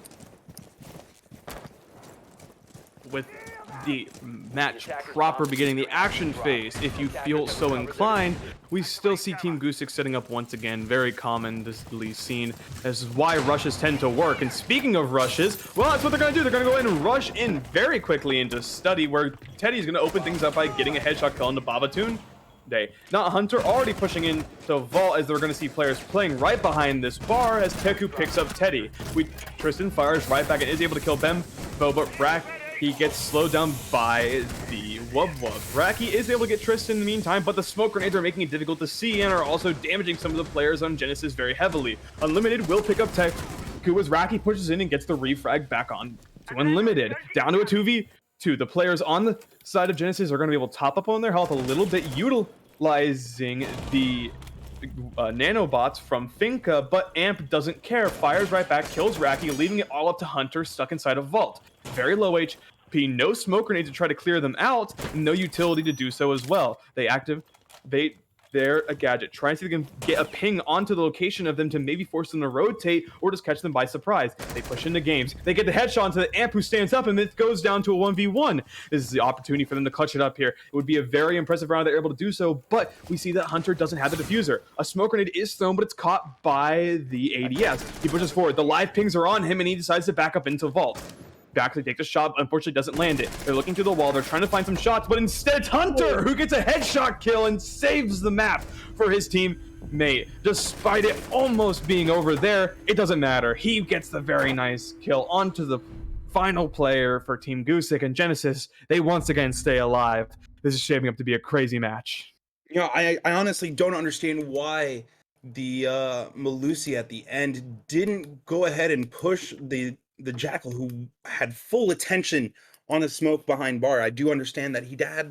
With the match proper beginning, the action phase, if you feel so inclined, we still see Team Gusic setting up once again. Very commonly seen. This is why rushes tend to work. And speaking of rushes, well, that's what they're going to do. They're going to go ahead and rush in very quickly into Study, where Teddy's going to open things up by getting a headshot kill into Babatunde. Not Hunter already pushing in to Vault, as they're going to see players playing right behind this bar as Teku picks up Teddy. Tristan fires right back and is able to kill Bembo, but he gets slowed down by the Wub. Raki is able to get Tristan in the meantime, but the smoke grenades are making it difficult to see and are also damaging some of the players on Genesis very heavily. Unlimited will pick up Teku as Raki pushes in and gets the refrag back on to Unlimited. Down to a 2v2. The players on the side of Genesis are going to be able to top up on their health a little bit, utilizing the nanobots from Finca, but Amp doesn't care. Fires right back, kills Raki, leaving it all up to Hunter stuck inside a vault. Very low HP, no smoke grenades to try to clear them out, no utility to do so as well. They activate their gadget, trying to see if they can get a ping onto the location of them to maybe force them to rotate or just catch them by surprise. They push into games. They get the headshot to the Amp, who stands up, and it goes down to a 1v1. This is the opportunity for them to clutch it up here. It would be a very impressive round if they're able to do so, but we see that Hunter doesn't have the diffuser. A smoke grenade is thrown, but it's caught by the ADS. He pushes forward. The live pings are on him, and he decides to back up into Vault. Actually takes a shot, but unfortunately doesn't land it. They're looking through the wall, they're trying to find some shots, but instead it's Hunter who gets a headshot kill and saves the map for his teammate. Despite it almost being over there, it doesn't matter. He gets the very nice kill onto the final player for Team Gusic, and Genesis, they once again stay alive. This is shaping up to be a crazy match. You know, I honestly don't understand why the Malusi at the end didn't go ahead and push the Jackal, who had full attention on the smoke behind bar. I do understand that that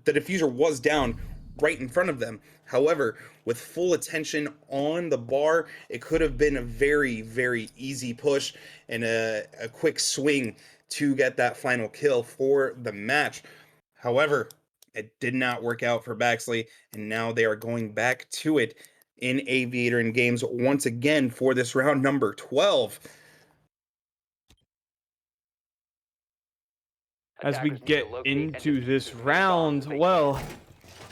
the diffuser was down right in front of them. However, with full attention on the bar, it could have been a very, very easy push and a quick swing to get that final kill for the match. However, it did not work out for Baxley, and now they are going back to it in Aviator and Games once again for this round number 12. As we get into this round, well,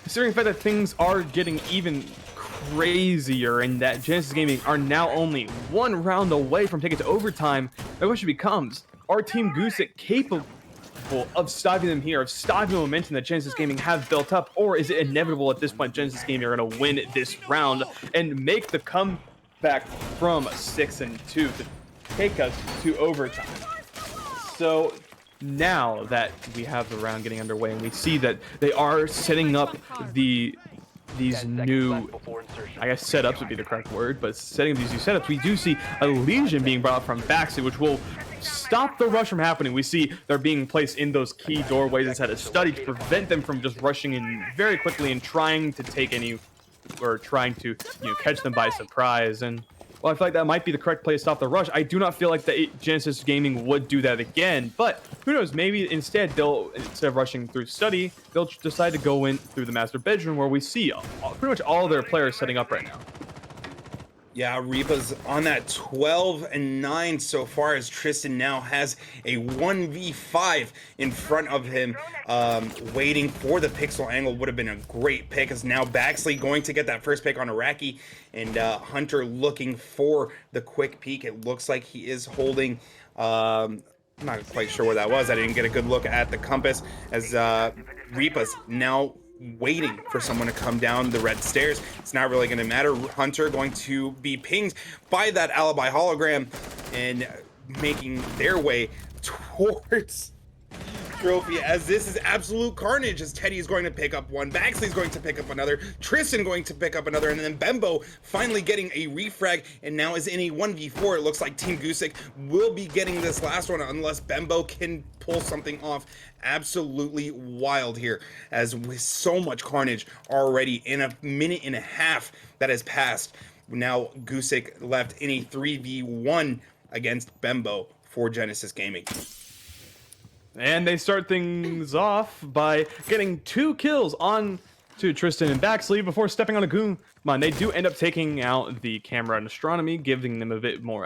considering the fact that things are getting even crazier and that Genesis Gaming are now only 1 round away from taking it to overtime, the question becomes, are Team Gusic capable of stopping them here, of stopping the momentum that Genesis Gaming have built up, or is it inevitable at this point Genesis Gaming are going to win this round and make the comeback from 6-2 to take us to overtime? So now that we have the round getting underway and we see that they are setting up these 10 seconds new, left before insertion. I guess setups would be the correct word, but setting up these new setups, we do see a Legion being brought from backseat, which will stop the rush from happening. We see they're being placed in those key doorways inside a study to prevent them from just rushing in very quickly and trying to take any, or trying to, catch them by surprise. And well, I feel like that might be the correct play to stop the rush. I do not feel like the Genesis Gaming would do that again, but who knows? Maybe instead of rushing through study, they'll decide to go in through the master bedroom where we see pretty much all their players setting up right now. Yeah, Reapa's on that 12-9 so far, as Tristan now has a 1v5 in front of him. Waiting for the pixel angle would have been a great pick, as now Baxley going to get that first pick on Iraqi, and Hunter looking for the quick peek. It looks like he is holding, I'm not quite sure where that was. I didn't get a good look at the compass, as Reapa's now waiting for someone to come down the red stairs. It's not really going to matter. Hunter going to be pinged by that alibi hologram and making their way towards trophy, as this is absolute carnage, as Teddy is going to pick up one, Baxley's going to pick up another, Tristan going to pick up another, and then Bembo finally getting a refrag, and now is in a 1v4. It looks like Team Gusic will be getting this last one unless Bembo can pull something off. Absolutely wild here, as with so much carnage already in a minute and a half that has passed. Now Gusic left in a 3v1 against Bembo for Genesis Gaming. And they start things off by getting 2 kills on to Tristan and Baxley before stepping on a Goon. They do end up taking out the camera and astronomy, giving them a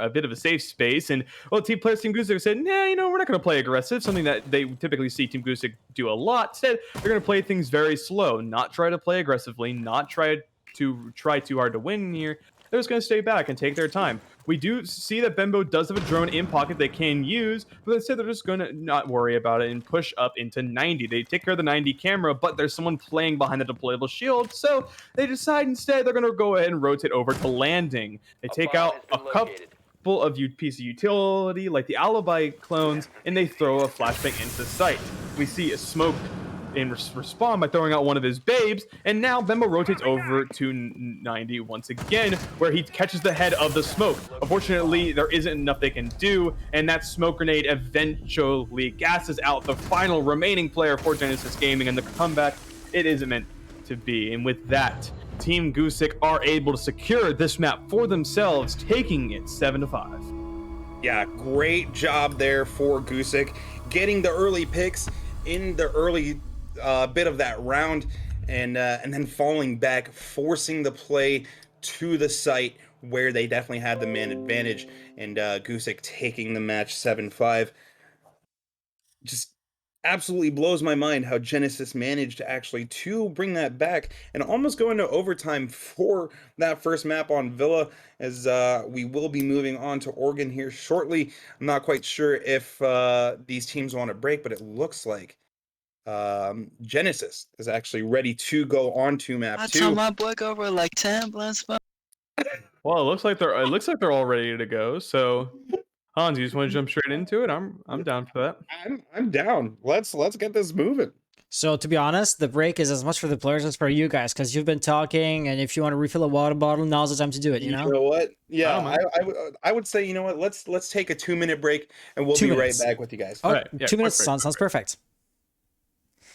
bit of a safe space. And well, team players, Team Gusic said, nah, we're not going to play aggressive, something that they typically see Team Gusic do a lot. Instead, they're going to play things very slow, not try to play aggressively, not try too hard to win here. They're just going to stay back and take their time. We do see that Bembo does have a drone in pocket they can use, but instead they're just going to not worry about it and push up into 90. They take care of the 90 camera, but there's someone playing behind the deployable shield, so they decide instead they're going to go ahead and rotate over to landing. They take out a couple of pieces of utility, like the alibi clones, and they throw a flashbang into sight. We see a smoke and respond by throwing out one of his babes, and now Bembo rotates over to 90 once again, where he catches the head of the smoke. Unfortunately, there isn't enough they can do, and that smoke grenade eventually gasses out the final remaining player for Genesis Gaming, and the comeback, it isn't meant to be. And with that, Team Gusic are able to secure this map for themselves, taking it 7-5. Yeah, great job there for Gusic, getting the early picks in the early bit of that round, and then falling back, forcing the play to the site where they definitely had the man advantage, and Gusic taking the match 7-5. Just absolutely blows my mind how Genesis managed actually to bring that back and almost go into overtime for that first map on Villa, as we will be moving on to Oregon here shortly. I'm not quite sure if these teams want to break, but it looks like Genesis is actually ready to go on to map 2. I told my boy go over like 10 blunts. Well, it looks like they're all ready to go. So, Hans, you just want to jump straight into it? I'm down for that. I'm down. Let's get this moving. So to be honest, the break is as much for the players as for you guys, because you've been talking, and if you want to refill a water bottle, now's the time to do it. You know what? Yeah, I would say, you know what? Let's take a 2-minute break, and we'll be right back with you guys. Oh, right, yeah, 2 minutes sounds perfect.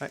Right.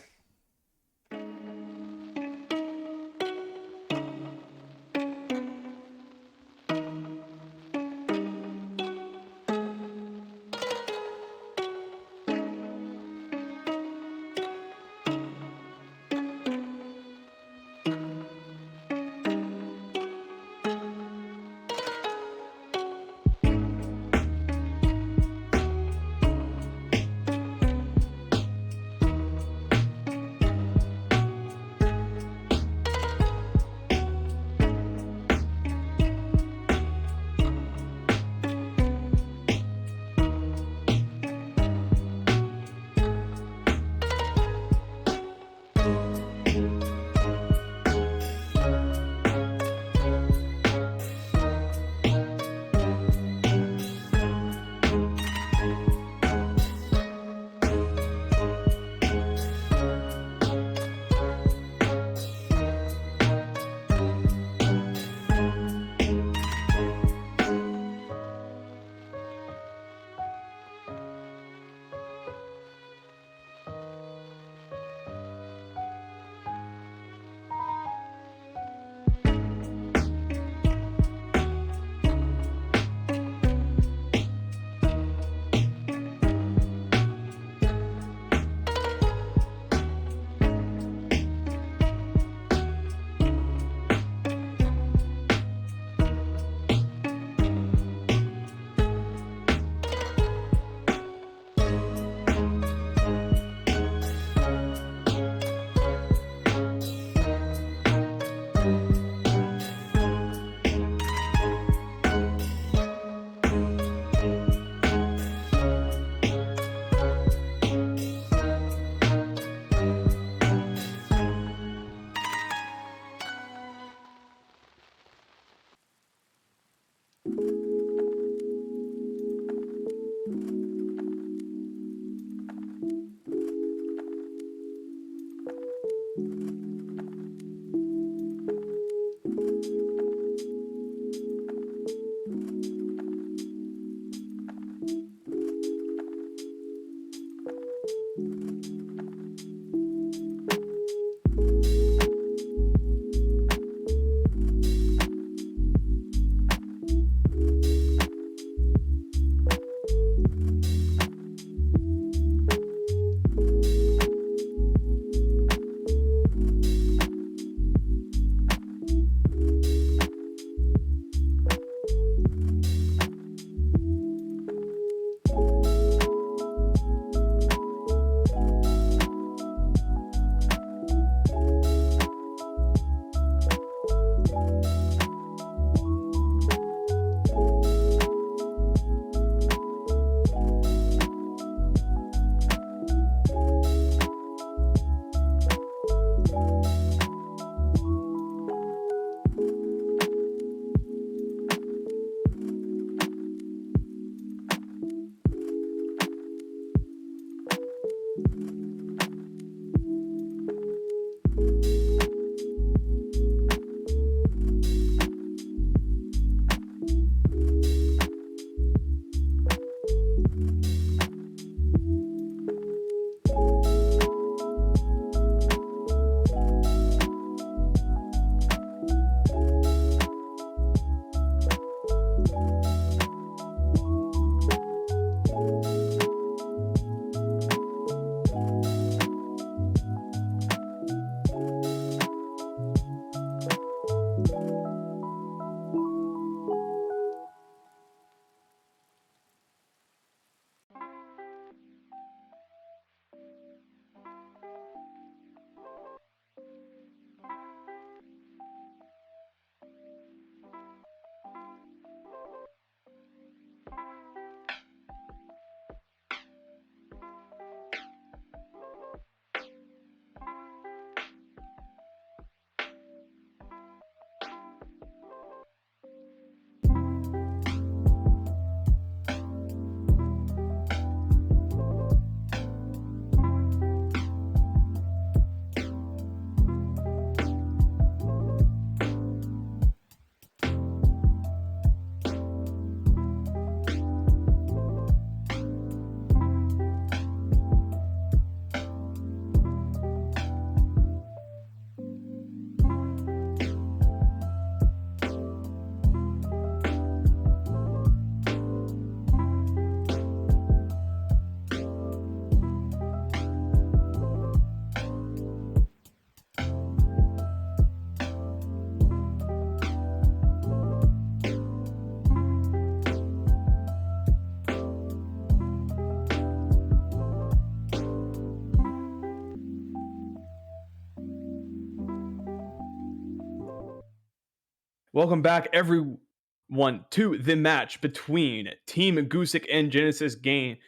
Welcome back, everyone, to the match between Team Gusic and Genesis Gaming.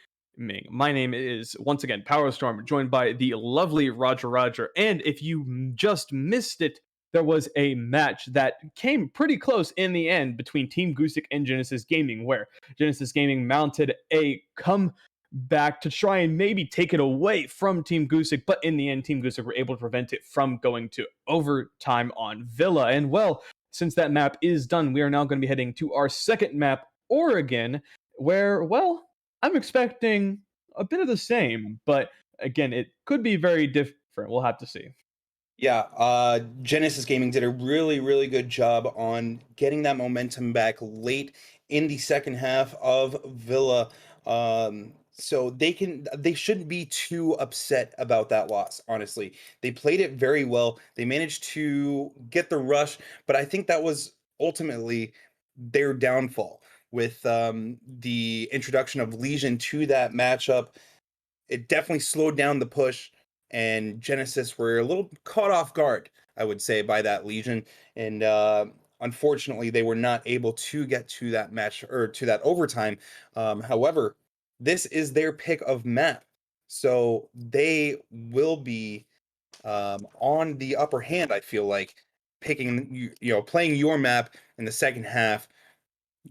My name is, once again, PowerOftheStorm, joined by the lovely RogerRoger. And if you just missed it, there was a match that came pretty close in the end between Team Gusic and Genesis Gaming, where Genesis Gaming mounted a comeback to try and maybe take it away from Team Gusic, but in the end, Team Gusic were able to prevent it from going to overtime on Villa. And well, since that map is done, we are now going to be heading to our second map, Oregon, where, well, I'm expecting a bit of the same, but again, it could be very different. We'll have to see. Yeah, Genesis Gaming did a really, really good job on getting that momentum back late in the second half of Villa. So they shouldn't be too upset about that loss, honestly. They played it very well. They managed to get the rush, but I think that was ultimately their downfall with the introduction of Legion to that matchup. It definitely slowed down the push, and Genesis were a little caught off guard, I would say, by that Legion. And unfortunately, they were not able to get to that match or to that overtime. However, this is their pick of map, so they will be on the upper hand. I feel like picking playing your map in the second half,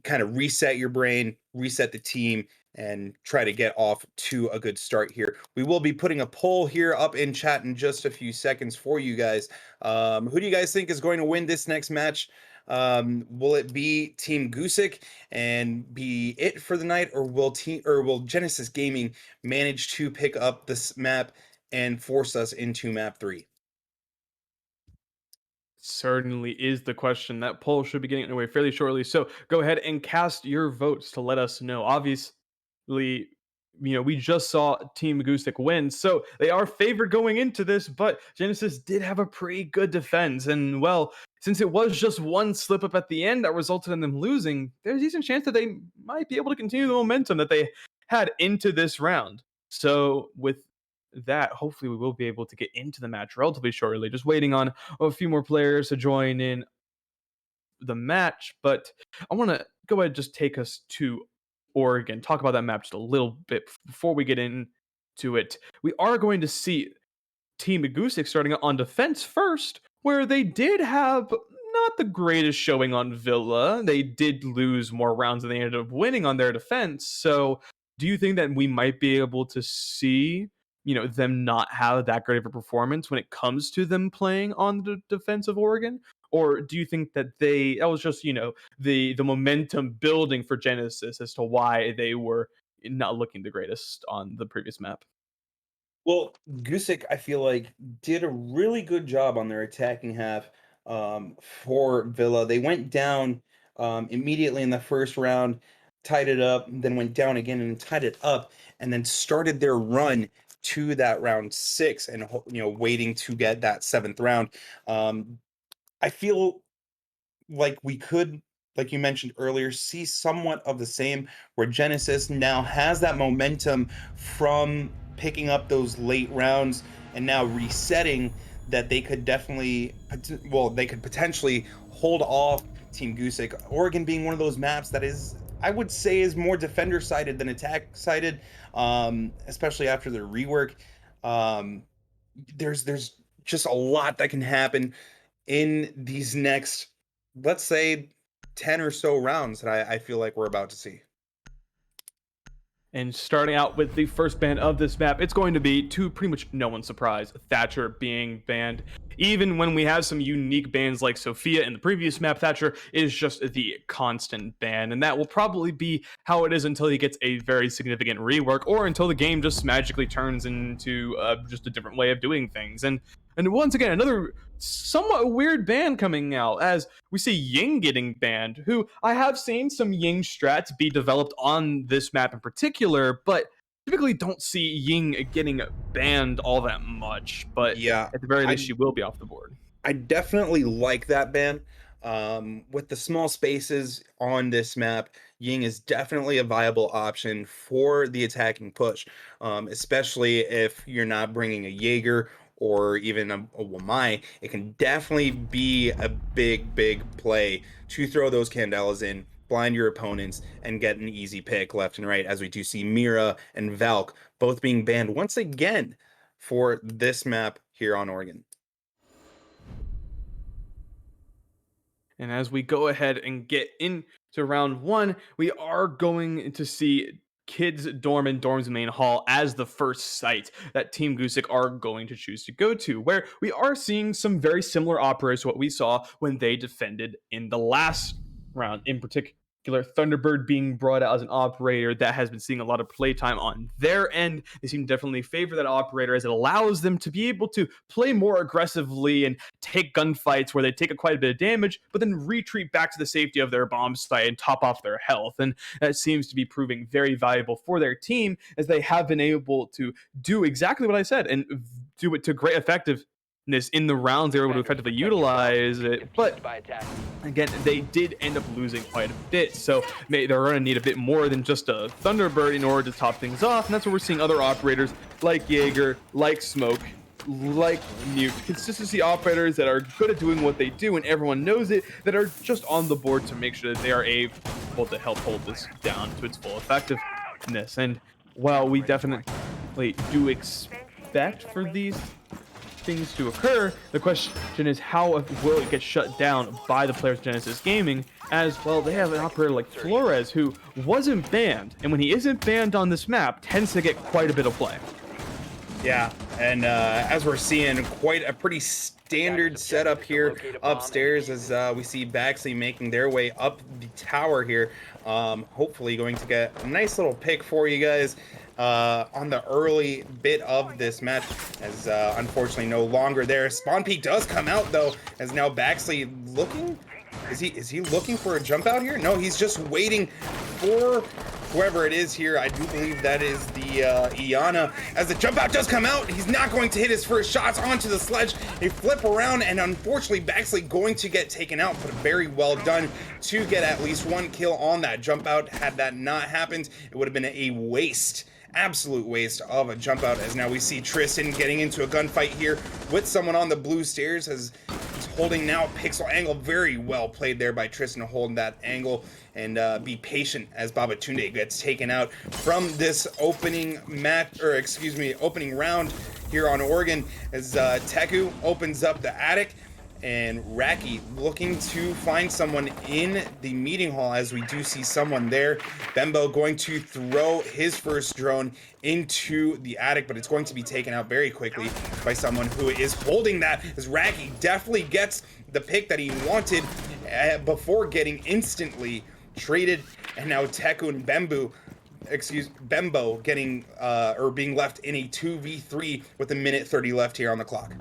kind of reset your brain, reset the team, and try to get off to a good start here. We will be putting a poll here up in chat in just a few seconds for you guys. Who do you guys think is going to win this next match? Will it be Team Gusic and be it for the night, or will Genesis Gaming manage to pick up this map and force us into map 3? Certainly is the question. That poll should be getting underway fairly shortly. So go ahead and cast your votes to let us know. Obviously, we just saw Team Gusic win, so they are favored going into this, but Genesis did have a pretty good defense. And well, since it was just one slip up at the end that resulted in them losing, there's a decent chance that they might be able to continue the momentum that they had into this round. So with that, hopefully we will be able to get into the match relatively shortly. Just waiting on a few more players to join in the match, but I want to go ahead and just take us to Oregon, talk about that map just a little bit before we get into it. We are going to see Team Gusic starting on defense first, where they did have not the greatest showing on Villa. They did lose more rounds than they ended up winning on their defense. So, do you think that we might be able to see, them not have that great of a performance when it comes to them playing on the defense of Oregon? Or do you think that that was just, the momentum building for Genesis as to why they were not looking the greatest on the previous map? Well, Gusick, I feel like, did a really good job on their attacking half for Villa. They went down immediately in the first round, tied it up, then went down again and tied it up, and then started their run to that round 6 and waiting to get that 7th round. I feel like we could, like you mentioned earlier, see somewhat of the same, where Genesis now has that momentum from picking up those late rounds and now resetting, that they could definitely, well, they could potentially hold off Team Gusic. Oregon being one of those maps that is, I would say, is more defender sided than attack sided, especially after their rework. Um, there's just a lot that can happen in these next, let's say, 10 or so rounds that I feel like we're about to see. And starting out with the first ban of this map, it's going to be, to pretty much no one's surprise, Thatcher being banned. Even when we have some unique bans like Sophia in the previous map, Thatcher is just the constant ban. And that will probably be how it is until he gets a very significant rework, or until the game just magically turns into just a different way of doing things. And once again, another somewhat weird ban coming out, as we see Ying getting banned, who I have seen some Ying strats be developed on this map in particular, but typically don't see Ying getting banned all that much. But Yeah, at the very least, I she will be off the board. I definitely like that ban. With the small spaces on this map, Ying is definitely a viable option for the attacking push, especially if you're not bringing a Jaeger or even a Wamai, it can definitely be a big play to throw those Candelas in, blind your opponents, and get an easy pick left and right, as we do see Mira and Valk both being banned once again for this map here on Oregon. And as we go ahead and get into round one, we are going to see Kids Dorm and Dorm's Main Hall as the first site that Team Gusic are going to choose to go to, where we are seeing some very similar operators to what we saw when they defended in the last round. In particular, Thunderbird being brought out as an operator that has been seeing a lot of playtime on their end. They seem to definitely favor that operator as it allows them to be able to play more aggressively and take gunfights where they take quite a bit of damage, but then retreat back to the safety of their bomb site and top off their health. And that seems to be proving very valuable for their team, as they have been able to do exactly what I said and do it to great effectiveness in the rounds. They were able to effectively utilize it, but again, they did end up losing quite a bit, so they're going to need a bit more than just a Thunderbird in order to top things off, and that's where we're seeing other operators like Jaeger, like Smoke, like Mute, consistency operators that are good at doing what they do, and everyone knows it, that are just on the board to make sure that they are able to help hold this down to its full effectiveness. And while we definitely do expect for these things to occur, the question is, how will it get shut down by the players of Genesis Gaming? As well, they have an operator like Flores who wasn't banned, and when he isn't banned on this map, tends to get quite a bit of play. Yeah, and as we're seeing, quite a pretty standard setup here upstairs, as we see Baxley making their way up the tower here. Hopefully going to get a nice little pick for you guys on the early bit of this match, as unfortunately no longer there. Spawn peak does come out though, as now Baxley looking, is he looking for a jump out here? No, he's just waiting for whoever it is here. I do believe that is the Iana. As the jump out does come out, he's not going to hit his first shots onto the sledge. They flip around, and unfortunately Baxley going to get taken out, but very well done to get at least one kill on that jump out. Had that not happened, it would have been a waste, absolute waste of a jump out, as now we see Tristan getting into a gunfight here with someone on the blue stairs, as he's holding now pixel angle. Very well played there by Tristan, holding that angle, and be patient as Babatunde gets taken out from this opening match, or excuse me, opening round here on Oregon, as Teku opens up the attic, and Raki looking to find someone in the meeting hall, as we do see someone there. Bembo going to throw his first drone into the attic, but it's going to be taken out very quickly by someone who is holding that, as Raki definitely gets the pick that he wanted before getting instantly traded. And now Teku and Bembo getting or being left in a 2v3 with a minute 30 left here on the clock.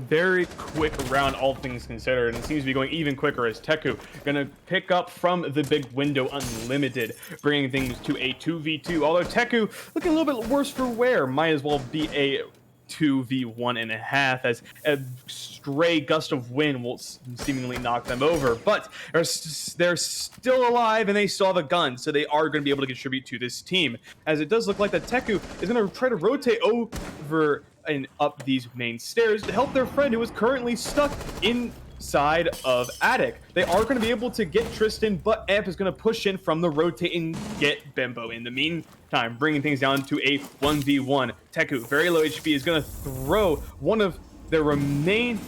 Very quick round, all things considered, and it seems to be going even quicker, as Teku gonna pick up from the big window unlimited, bringing things to a 2v2. Although Teku looking a little bit worse for wear, might as well be a 2v1.5, as a stray gust of wind will seemingly knock them over. But they're still alive, and they still have a gun, so they are going to be able to contribute to this team, as it does look like that Teku is going to try to rotate over and up these main stairs to help their friend who is currently stuck inside of attic. They are going to be able to get Tristan, but Amp is going to push in from the rotate and get Bembo in the meantime, bringing things down to a 1v1. Teku, very low HP, is going to throw one of their remaining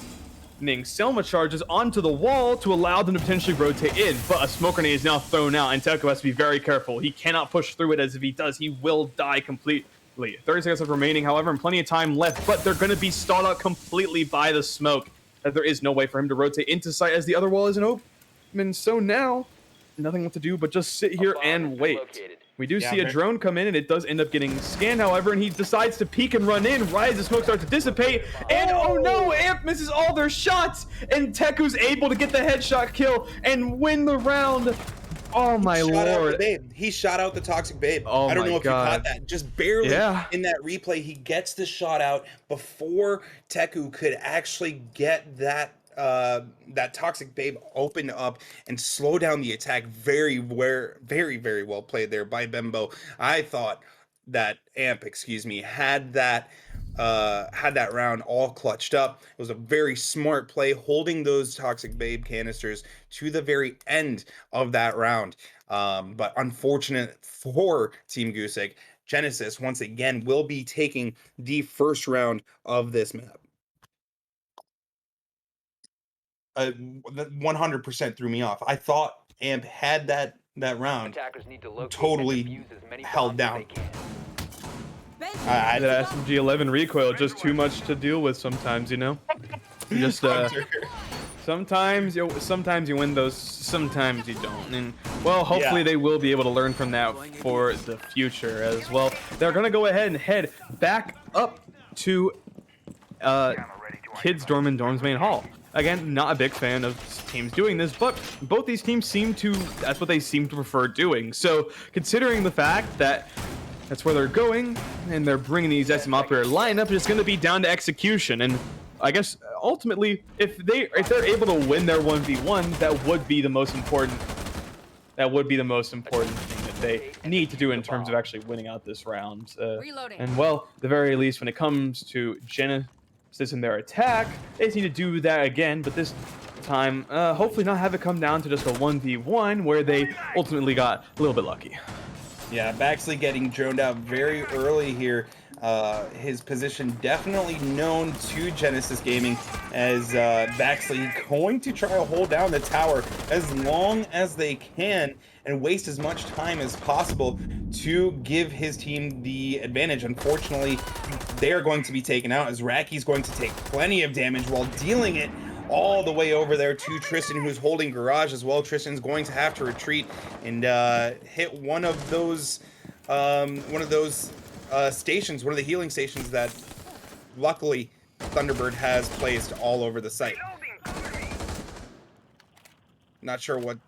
Selma charges onto the wall to allow them to potentially rotate in, but a smoke grenade is now thrown out, and Teku has to be very careful. He cannot push through it, as if he does, he will die completely. 30 seconds left remaining, however, and plenty of time left, but they're going to be stalled out completely by the smoke, as there is no way for him to rotate into sight, as the other wall isn't open. So now, nothing left to do but just sit here and wait. We do see a drone come in, and it does end up getting scanned, however, and he decides to peek and run in right as the smoke starts to dissipate, and oh no, Amp misses all their shots, and Teku's able to get the headshot kill and win the round. Oh my lord. He shot out the toxic babe. Oh I don't know if God. you caught that. Just barely in that replay, he gets the shot out before Teku could actually get that that toxic babe open up and slow down the attack. Very well played there by Bembo. I thought that Amp, had that had that round all clutched up. It was a very smart play, holding those Toxic Babe canisters to the very end of that round. But unfortunate for Team Gusic, Genesis once again will be taking the first round of this map. 100% threw me off. I thought Amp had that round Attackers need to locate and totally defuse as many held bombs as down. they can. That SMG 11 recoil just too much to deal with sometimes, you know. Just sometimes you win those, sometimes you don't. And well, hopefully Yeah. they will be able to learn from that for the future as well. They're gonna go ahead and head back up to Kids Dorm and Dorm's main hall. Again, not a big fan of teams doing this, but both these teams that's what they seem to prefer doing. So considering the fact that that's where they're going, and they're bringing these SM operator lineup, it's going to be down to execution. And I guess ultimately, if they're able to win their 1v1, that would be the most important. That would be the most important thing that they need to do in terms of actually winning out this round. And well, at the very least, when it comes to Genesis and their attack, they just need to do that again, but this time, hopefully not have it come down to just a 1v1 where they ultimately got a little bit lucky. Yeah, Baxley getting droned out very early here. His position definitely known to Genesis Gaming, as Baxley going to try to hold down the tower as long as they can and waste as much time as possible to give his team the advantage. Unfortunately, they are going to be taken out, as Racky's going to take plenty of damage while dealing it all the way over there to Tristan, who's holding garage as well. Tristan's going to have to retreat and hit one of those stations, one of the healing stations that luckily Thunderbird has placed all over the site. Not sure what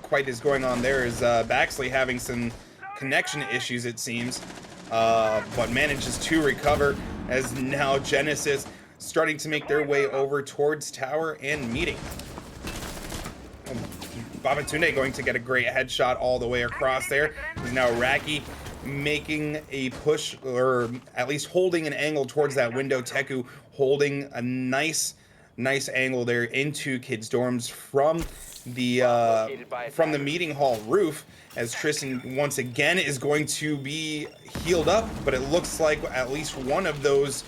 quite is going on there, is Baxley having some connection issues, it seems, but manages to recover, as now Genesis starting to make their way over towards tower and meeting. Babatunde going to get a great headshot all the way across there. Is now Raki making a push, or at least holding an angle towards that window. Teku holding a nice angle there into Kids Dorms from the meeting hall roof, as Tristan once again is going to be healed up, but it looks like at least one of those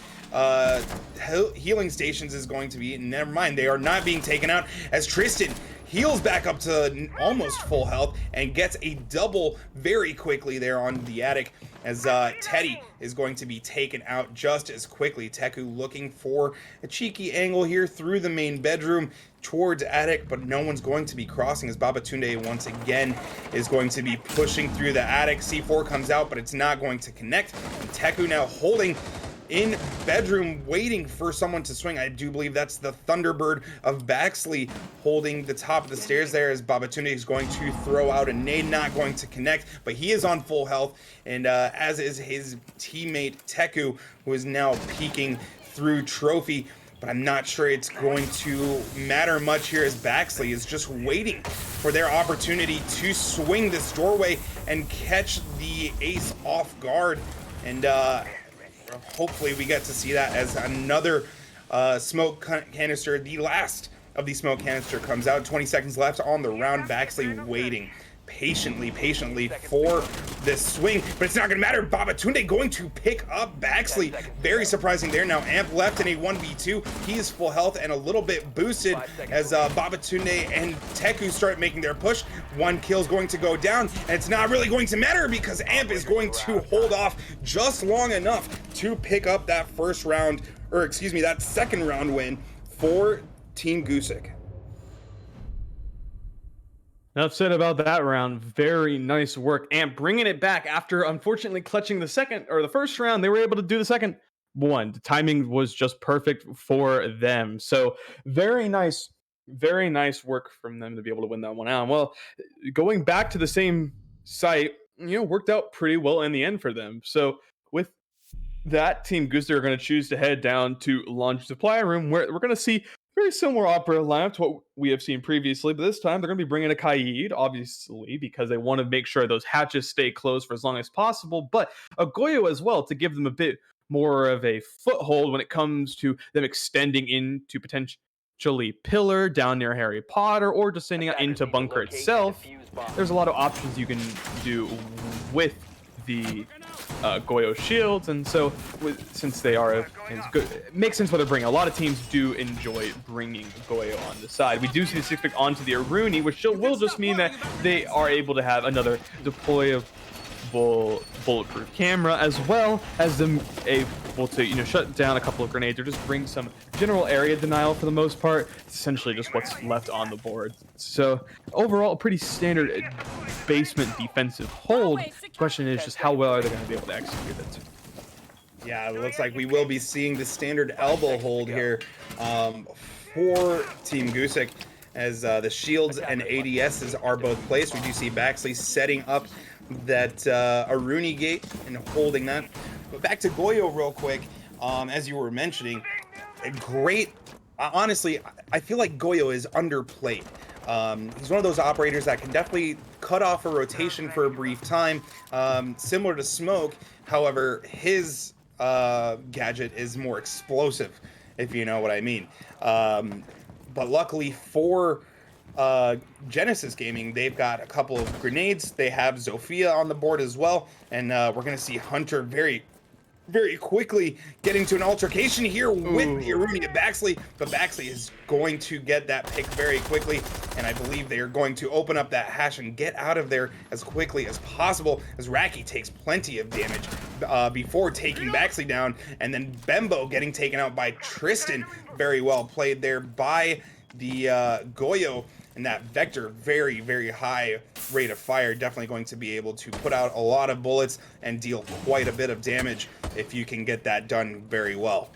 healing stations is going to be, never mind, they are not being taken out, as Tristan heals back up to almost full health and gets a double very quickly there on the attic, as Teddy is going to be taken out just as quickly. Teku looking for a cheeky angle here through the main bedroom towards attic, but no one's going to be crossing, as Babatunde once again is going to be pushing through the attic. C4 comes out, but it's not going to connect, and Teku now holding in bedroom, waiting for someone to swing. I do believe that's the Thunderbird of Baxley holding the top of the stairs there, as Babatunde is going to throw out a nade, not going to connect, but he is on full health, and as is his teammate Teku, who is now peeking through Trophy. But I'm not sure it's going to matter much here, as Baxley is just waiting for their opportunity to swing this doorway and catch the ace off guard. And hopefully we get to see that, as another smoke canister, the last of the smoke canister, comes out. 20 seconds left on the round. Baxley waiting patiently for this swing, but it's not going to matter. Babatunde going to pick up Baxley. Very surprising there. Now Amp left in a 1v2. He is full health and a little bit boosted, as Babatunde and Teku start making their push. One kill is going to go down, and it's not really going to matter, because Amp is going to hold off just long enough to pick up that first round, or excuse me, that second round win for Team Gusic. Enough said about that round. Very nice work. And bringing it back after unfortunately clutching the first round, they were able to do the second one. The timing was just perfect for them. So very nice work from them to be able to win that one out. Well, going back to the same site, worked out pretty well in the end for them. So with that, Team Goose are going to choose to head down to Launch Supply Room, where we're going to see very similar opera lineup to what we have seen previously, but this time they're going to be bringing a Kaid, obviously, because they want to make sure those hatches stay closed for as long as possible, but a Goyo as well, to give them a bit more of a foothold when it comes to them extending into potentially pillar down near Harry Potter or just sending out into bunker itself. There's a lot of options you can do with the Goyo shields, and so since they are good, it makes sense why they're bringing. A lot of teams do enjoy bringing Goyo on the side. We do see the 6-pick onto the Aruni, which will just mean that they are able to have another deployable bulletproof camera, as well as them able to shut down a couple of grenades or just bring some general area denial. For the most part, it's essentially just what's left on the board. So overall, a pretty standard basement defensive hold. Question is just how well are they going to be able to execute it? Yeah, it looks like we will be seeing the standard elbow hold here for Team Gusic, as the shields and ADSs are both placed. We do see Baxley setting up that Aruni gate and holding that. But back to Goyo real quick, as you were mentioning, a great, honestly, I feel like Goyo is underplayed. He's one of those operators that can definitely cut off a rotation for a brief time, similar to Smoke. However, his gadget is more explosive, if you know what I mean. But luckily for Genesis Gaming, they've got a couple of grenades. They have Zofia on the board as well, and we're going to see Hunter very quickly getting to an altercation here with the Aruni at Baxley, but Baxley is going to get that pick very quickly, and I believe they are going to open up that hash and get out of there as quickly as possible, as Raki takes plenty of damage before taking Baxley down, and then Bembo getting taken out by Tristan. Very well played there by the Goyo. And that Vector, very high rate of fire, definitely going to be able to put out a lot of bullets and deal quite a bit of damage if you can get that done very well.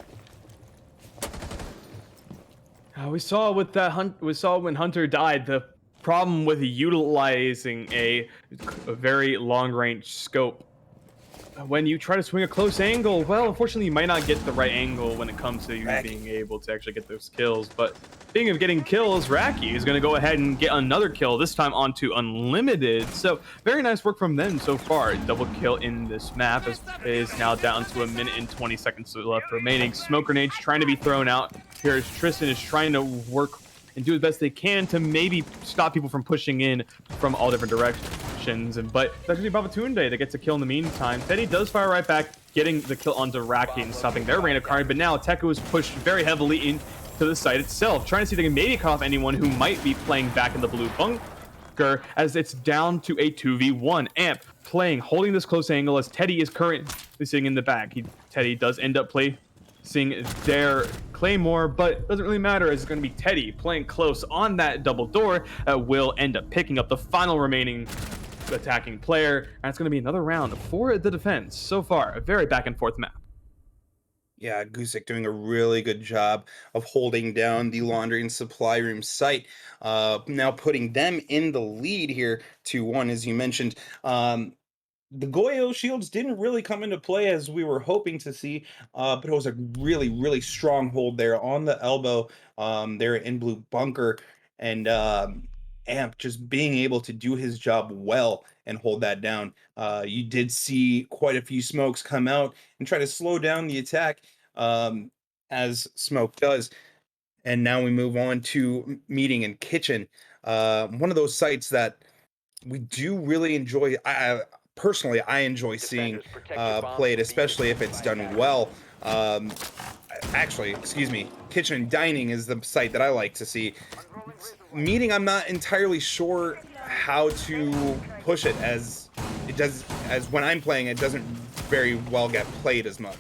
We saw with that we saw when Hunter died, the problem with utilizing a very long-range scope. When you try to swing a close angle, well, unfortunately, you might not get the right angle when it comes to you being able to actually get those kills. But speaking of getting kills, Raki is going to go ahead and get another kill, this time onto Unlimited. So very nice work from them so far. Double kill in this map is now down to 1 minute and 20 seconds left remaining. Smoke grenades trying to be thrown out. Here's Tristan is trying to work and do as best they can to maybe stop people from pushing in from all different directions. But that's going to be Babatunde that gets a kill in the meantime. Teddy does fire right back, getting the kill onto Raki and stopping their rain of card. But now Teku is pushed very heavily into the site itself, trying to see if they can maybe cut off anyone who might be playing back in the blue bunker, as it's down to a 2v1. Amp playing, holding this close angle as Teddy is currently sitting in the back. Teddy does end up seeing their Claymore, but doesn't really matter, as it's going to be Teddy playing close on that double door that will end up picking up the final remaining attacking player, and it's going to be another round for the defense. So far, a very back and forth map. Yeah, Gusic doing a really good job of holding down the laundry and supply room site. Now putting them in the lead here 2-1, as you mentioned. The Goyo shields didn't really come into play as we were hoping to see, but it was a really strong hold there on the elbow there in blue bunker, and Amp just being able to do his job well and hold that down. You did see quite a few smokes come out and try to slow down the attack, as Smoke does. And now we move on to Meeting and Kitchen, one of those sites that we do really enjoy. Personally, I enjoy seeing played, especially if it's done well. Actually, excuse me, Kitchen and Dining is the site that I like to see. Meeting, I'm not entirely sure how to push it, as it does, as when I'm playing, it doesn't very well get played as much.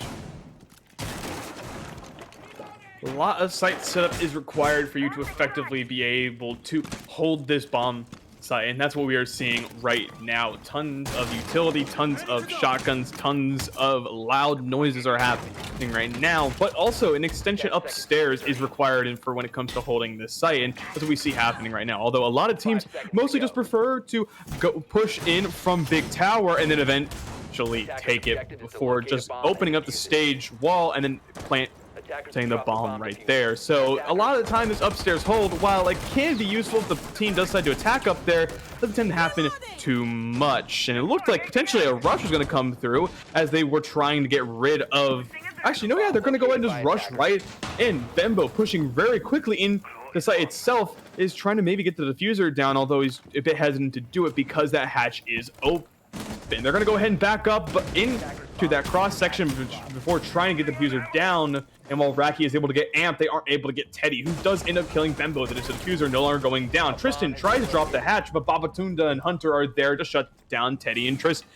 A lot of site setup is required for you to effectively be able to hold this bomb site, and that's what we are seeing right now. Tons of utility, tons of shotguns, tons of loud noises are happening right now, but also an extension upstairs is required for when it comes to holding this site, and that's what we see happening right now. Although a lot of teams mostly just prefer to go push in from Big Tower and then eventually take it before just opening up the stage wall and then planting the bomb right there. So a lot of the time this upstairs hold, while it can be useful if the team does decide to attack up there, doesn't tend to happen too much. And it looked like potentially a rush was going to come through, as they were trying to get rid of Actually, no, yeah, they're going to go ahead and just rush right in. Bembo pushing very quickly in. The site itself is trying to maybe get the diffuser down, although he's a bit hesitant to do it because that hatch is open. They're going to go ahead and back up into that cross section before trying to get the diffuser down. And while Raki is able to get amped, they aren't able to get Teddy, who does end up killing Bembo. That is the diffuser no longer going down. Tristan tries to drop the hatch, but Babatunda and Hunter are there to shut down Teddy and Tristan.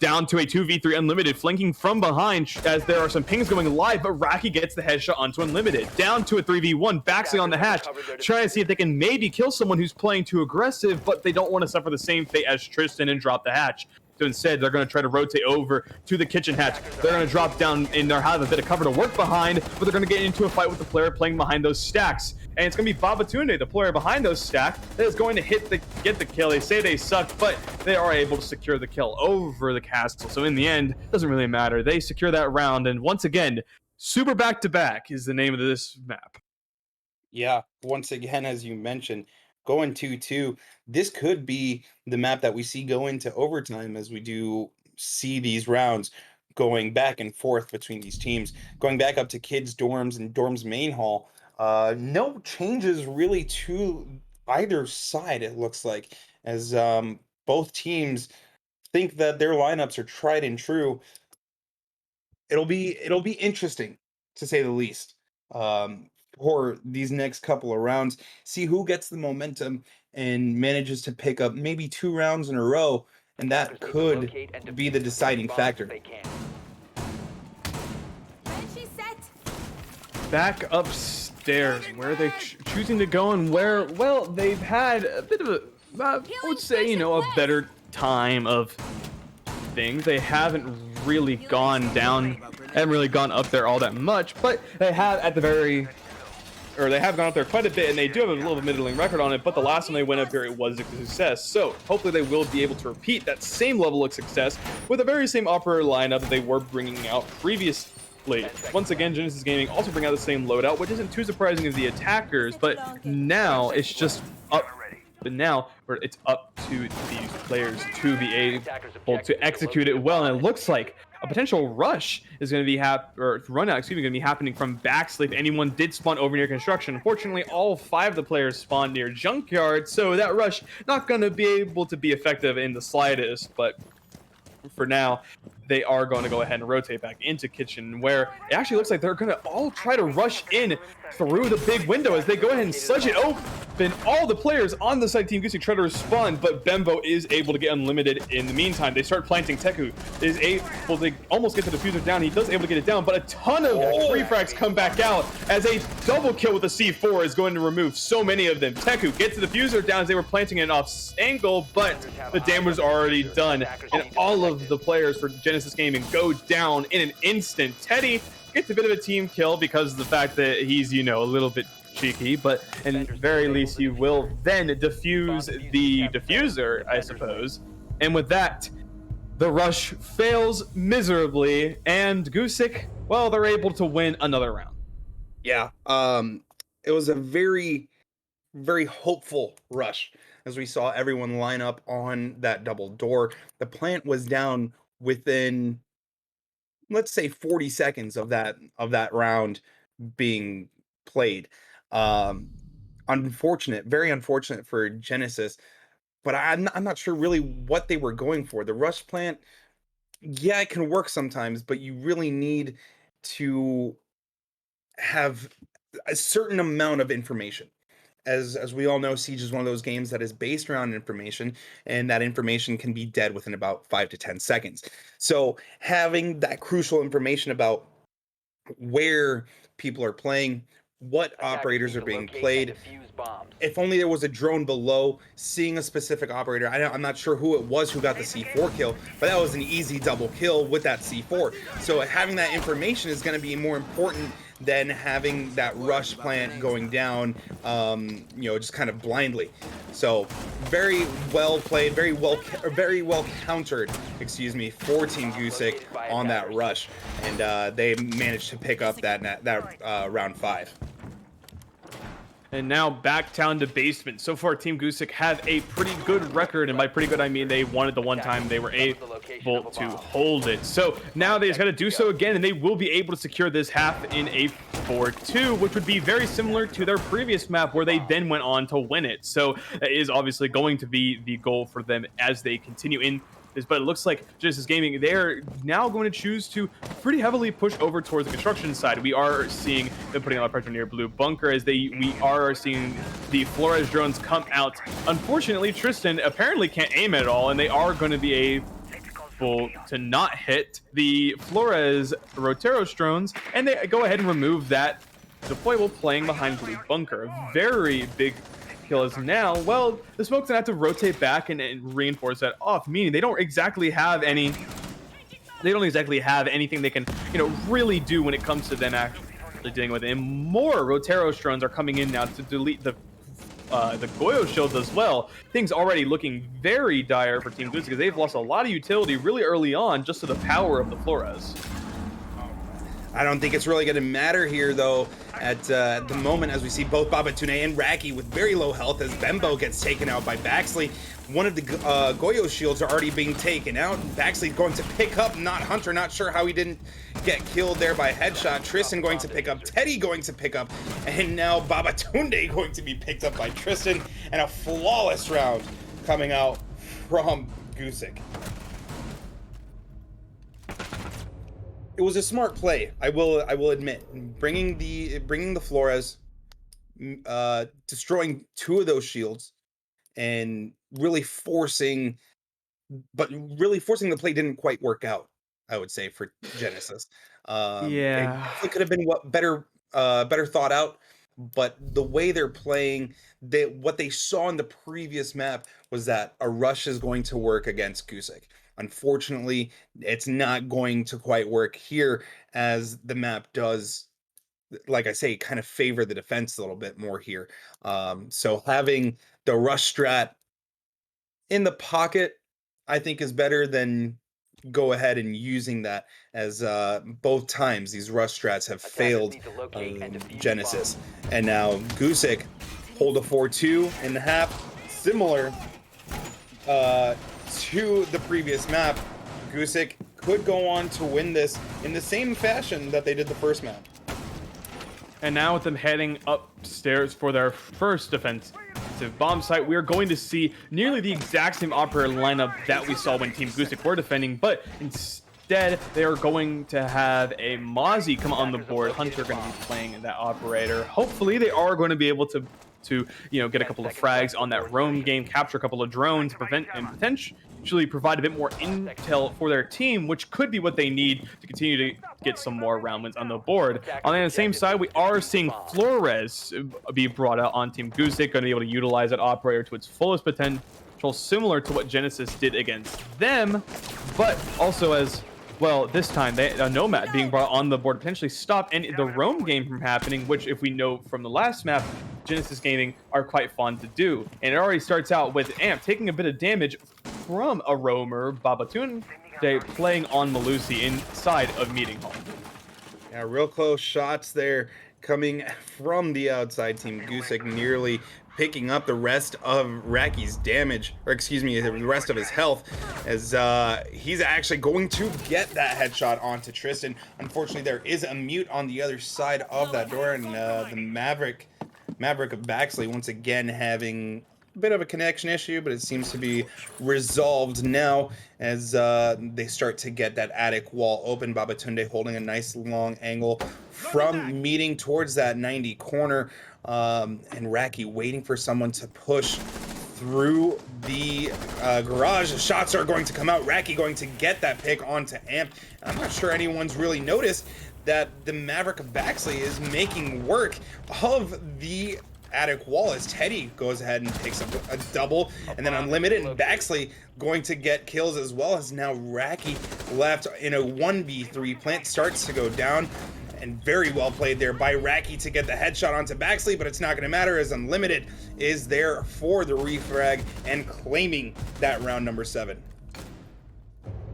Down to a 2v3 Unlimited, flanking from behind as there are some pings going live, but Raki gets the headshot onto Unlimited. Down to a 3v1, Baxley on the hatch, trying to see if they can maybe kill someone who's playing too aggressive, but they don't want to suffer the same fate as Tristan and drop the hatch. So instead, they're going to try to rotate over to the kitchen hatch. They're going to drop down and they'll have a bit of cover to work behind, but they're going to get into a fight with the player playing behind those stacks. And it's going to be Babatunde, the player behind those stacks, that is going to get the kill. They say they suck, but they are able to secure the kill over the castle. So in the end, it doesn't really matter. They secure that round. And once again, Super Back-to-Back is the name of this map. Yeah, once again, as you mentioned, going 2-2, this could be the map that we see go into overtime as we do see these rounds going back and forth between these teams, going back up to kids' dorms and dorms main hall. No changes really to either side, it looks like, as both teams think that their lineups are tried and true. It'll be interesting, to say the least, for these next couple of rounds. See who gets the momentum and manages to pick up maybe 2 rounds in a row, and that could be the deciding factor. Back upstairs, where are they choosing to go and where? Well, they've had a bit of a, I would say, you know, a better time of things. They haven't really gone down, haven't really gone up there all that much, but they have they have gone up there quite a bit, and they do have a little bit middling record on it, but the last time they went up there, it was a success. So hopefully they will be able to repeat that same level of success with the very same operator lineup that they were bringing out previously. Once again, Genesis Gaming also bring out the same loadout, which isn't too surprising as the attackers, but now it's just up. But now it's up to these players to be able to execute it well, and it looks like a potential rush is going to be going to be happening from Baxley if anyone did spawn over near construction. Unfortunately, all 5 of the players spawned near junkyard, so that rush not going to be able to be effective in the slightest. But for now, they are going to go ahead and rotate back into kitchen, where it actually looks like they're going to all try to rush in through the big window as they go ahead and sludge it open. All the players on the side, Team Gusic, try to respond, but Bembo is able to get Unlimited. In the meantime, they start planting. Teku is able to almost get the diffuser down. He does able to get it down, but a ton of free frags come back out as a double kill with the C4 is going to remove so many of them. Teku gets the diffuser down as they were planting it off angle, but the damage was already done, and all of the players for Genesis Gaming go down in an instant. Teddy gets a bit of a team kill because of the fact that he's, you know, a little bit cheeky, but in very least he will then defuse the diffuser, I suppose. And with that, the rush fails miserably, and Gusic, well, they're able to win another round. Yeah, it was a very, very hopeful rush as we saw everyone line up on that double door. The plant was down within, let's say, 40 seconds of that round being played. Unfortunate, very unfortunate for Genesis, but I'm not sure really what they were going for. The rush plant, yeah, it can work sometimes, but you really need to have a certain amount of information. As we all know, Siege is one of those games that is based around information, and that information can be dead within about 5 to 10 seconds. So having that crucial information about where people are playing, what operators are being played. If only there was a drone below seeing a specific operator. I'm not sure who it was who got the C4 kill, but that was an easy double kill with that C4. So having that information is going to be more important than having that rush plant going down, just kind of blindly. So very well played, very well countered, for Team Gusic on that rush, and they managed to pick up that round 5. And now back down to basement. So far, Team Gusic have a pretty good record, and by pretty good I mean they won it the one time they were able to hold it. So now they just got to do so again, and they will be able to secure this half in a 4-2, which would be very similar to their previous map where they then went on to win it. So that is obviously going to be the goal for them as they continue in this, but it looks like Genesis Gaming, they're now going to choose to pretty heavily push over towards the construction side. We are seeing them putting a lot of pressure near Blue Bunker as we are seeing the Flores drones come out. Unfortunately, Tristan apparently can't aim at all, and they are going to be able to not hit the Flores Roteros drones, and they go ahead and remove that deployable playing behind Blue Bunker. Very big kill is now, well, the smoke's gonna have to rotate back and reinforce that off, meaning they don't exactly have anything they can, really do when it comes to them actually dealing with it. And more Roteros drones are coming in now to delete the Goyo shields as well. Things already looking very dire for Team Gusic because they've lost a lot of utility really early on just to the power of the Flores. I don't think it's really going to matter here, though, at the moment, as we see both Babatunde and Raki with very low health as Bembo gets taken out by Baxley. One of the Goyo shields are already being taken out. Baxley going to pick up, not Hunter, not sure how he didn't get killed there by headshot. Tristan going to pick up, Teddy going to pick up, and now Babatunde going to be picked up by Tristan, and a flawless round coming out from Gusic. It was a smart play, I will admit. Bringing the Flores, destroying two of those shields, and really forcing the play didn't quite work out, I would say, for Genesis. It could have been better thought out, but the way they're playing, what they saw in the previous map was that a rush is going to work against Gusic. Unfortunately, it's not going to quite work here, as the map does, like I say, kind of favor the defense a little bit more here. So having the rush strat in the pocket, I think, is better than go ahead and using that, as both times these rush strats have failed Genesis. And now Gusic hold a 4-2 in the half, similar to the previous map. Gusic could go on to win this in the same fashion that they did the first map. And now with them heading upstairs for their first defensive bomb site, we are going to see nearly the exact same operator lineup that we saw when Team Gusic were defending, but instead they are going to have a Mozzie come on the board. Hunter going to be playing that operator. Hopefully they are going to be able to get a couple of frags on that roam game, capture a couple of drones, prevent and potentially provide a bit more intel for their team, which could be what they need to continue to get some more round wins on the board. On the same side, we are seeing Flores be brought out on Team Gusic, going to be able to utilize that operator to its fullest potential, similar to what Genesis did against them, but also as well, this time, a Nomad being brought on the board potentially stopped and the roam game from happening, which, if we know from the last map, Genesis Gaming are quite fond to do. And it already starts out with Amp taking a bit of damage from a roamer, Babatunde, playing on Malusi inside of Meeting Hall. Yeah, real close shots there coming from the outside team. Gusic nearly picking up the rest of Raki's damage, or excuse me, the rest of his health, as he's actually going to get that headshot onto Tristan. Unfortunately, there is a mute on the other side of that door, and the Maverick of Baxley once again having a bit of a connection issue, but it seems to be resolved now as they start to get that attic wall open. Babatunde holding a nice long angle from meeting towards that 90 corner, and Raki waiting for someone to push through the garage. Shots are going to come out. Raki going to get that pick onto Amp. I'm not sure anyone's really noticed that the Maverick of Baxley is making work of the attic wall as Teddy goes ahead and takes up a double, and then Unlimited and Baxley going to get kills, as well as now Raki left in a 1v3. Plant starts to go down, and very well played there by Raki to get the headshot onto Baxley, but it's not going to matter as Unlimited is there for the refrag and claiming that round number 7.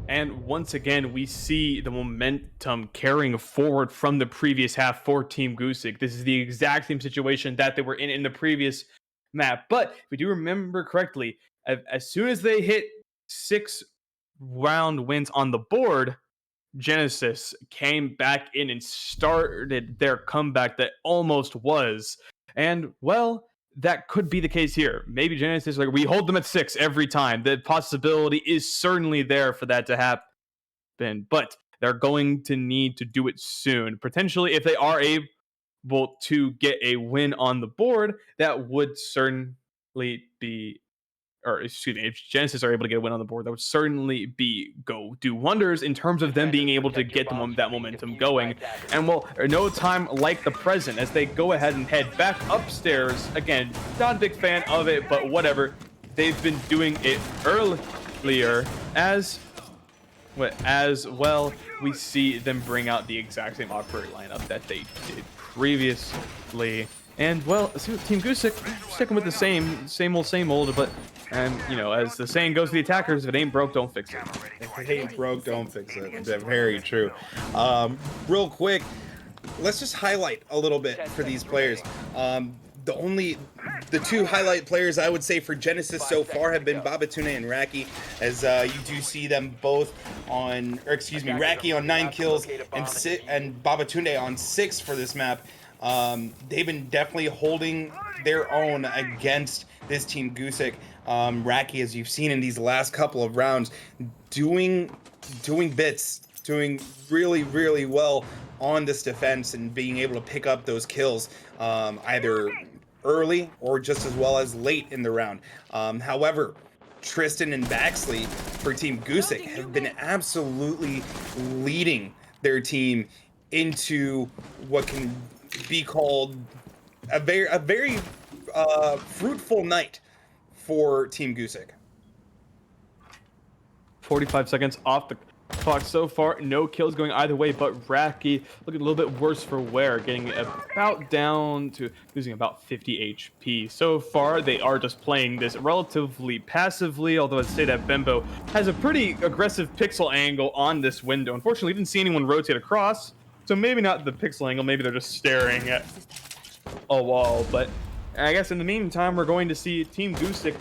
And once again, we see the momentum carrying forward from the previous half for Team Gusic. This is the exact same situation that they were in the previous map. But if we do remember correctly, as soon as they hit 6-round wins on the board, Genesis came back in and started their comeback that almost was. And, well, that could be the case here. Maybe Genesis, like, we hold them at 6 every time. The possibility is certainly there for that to happen, but they're going to need to do it soon. Potentially, if they are able to get a win on the board, that would certainly be, or excuse me, if Genesis are able to get a win on the board, that would certainly do wonders in terms of them being able to get that momentum going. And well, no time like the present as they go ahead and head back upstairs. Again, not a big fan of it, but whatever. They've been doing it earlier as well. We see them bring out the exact same operator lineup that they did previously. And well, Team Gusic sticking with the same old, but you know, as the saying goes to the attackers, if it ain't broke, don't fix it. If it ain't broke, don't fix it. That's very true. Real quick, let's just highlight a little bit for these players. The two highlight players I would say for Genesis so far have been Babatunde and Raki, as you do see them both on, or excuse me, Raki on 9 kills and Babatunde on 6 for this map. They've been definitely holding their own against this Team Gusic. Raki, as you've seen in these last couple of rounds, doing really well on this defense and being able to pick up those kills, either early or just as well as late in the round. However, Tristan and Baxley for Team Gusic have been absolutely leading their team into what can be called a very fruitful night for Team Gusic. 45 seconds off the clock so far. No kills going either way, but Raki looking a little bit worse for wear, getting about down to losing about 50 HP. So far, they are just playing this relatively passively, although I'd say that Bembo has a pretty aggressive pixel angle on this window. Unfortunately, didn't see anyone rotate across, so maybe not the pixel angle, maybe they're just staring at a wall. But I guess in the meantime, we're going to see Team Gusic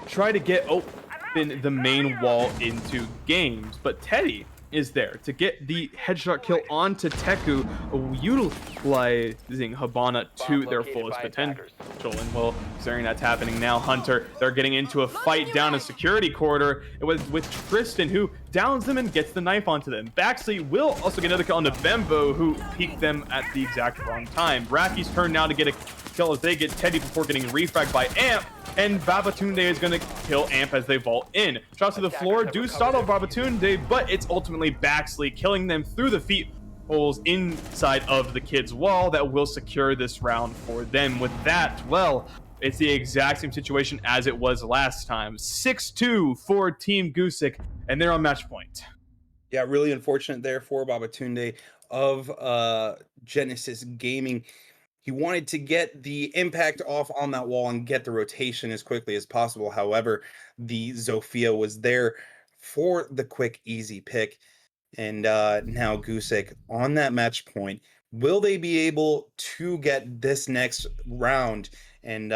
try to get open the main wall into games. But Teddy is there to get the headshot kill onto Teku, utilizing Habana to their fullest potential. And well, considering that's happening now, Hunter, they're getting into a fight down a security corridor with Tristan, who downs them and gets the knife onto them. Baxley will also get another kill onto Bembo, who peeked them at the exact wrong time. Raki's turn now to get a kill as they get Teddy before getting refragged by Amp, and Babatunde is going to kill Amp as they vault in. Shots to the floor do startle Babatunde, but it's ultimately Baxley killing them through the feet holes inside of the kid's wall that will secure this round for them. With that, well, it's the exact same situation as it was last time. 6-2 for Team Gusic, and they're on match point. Yeah, really unfortunate there for Babatunde of Genesis Gaming. He wanted to get the impact off on that wall and get the rotation as quickly as possible. However, the Zofia was there for the quick, easy pick. And now Gusic on that match point. Will they be able to get this next round and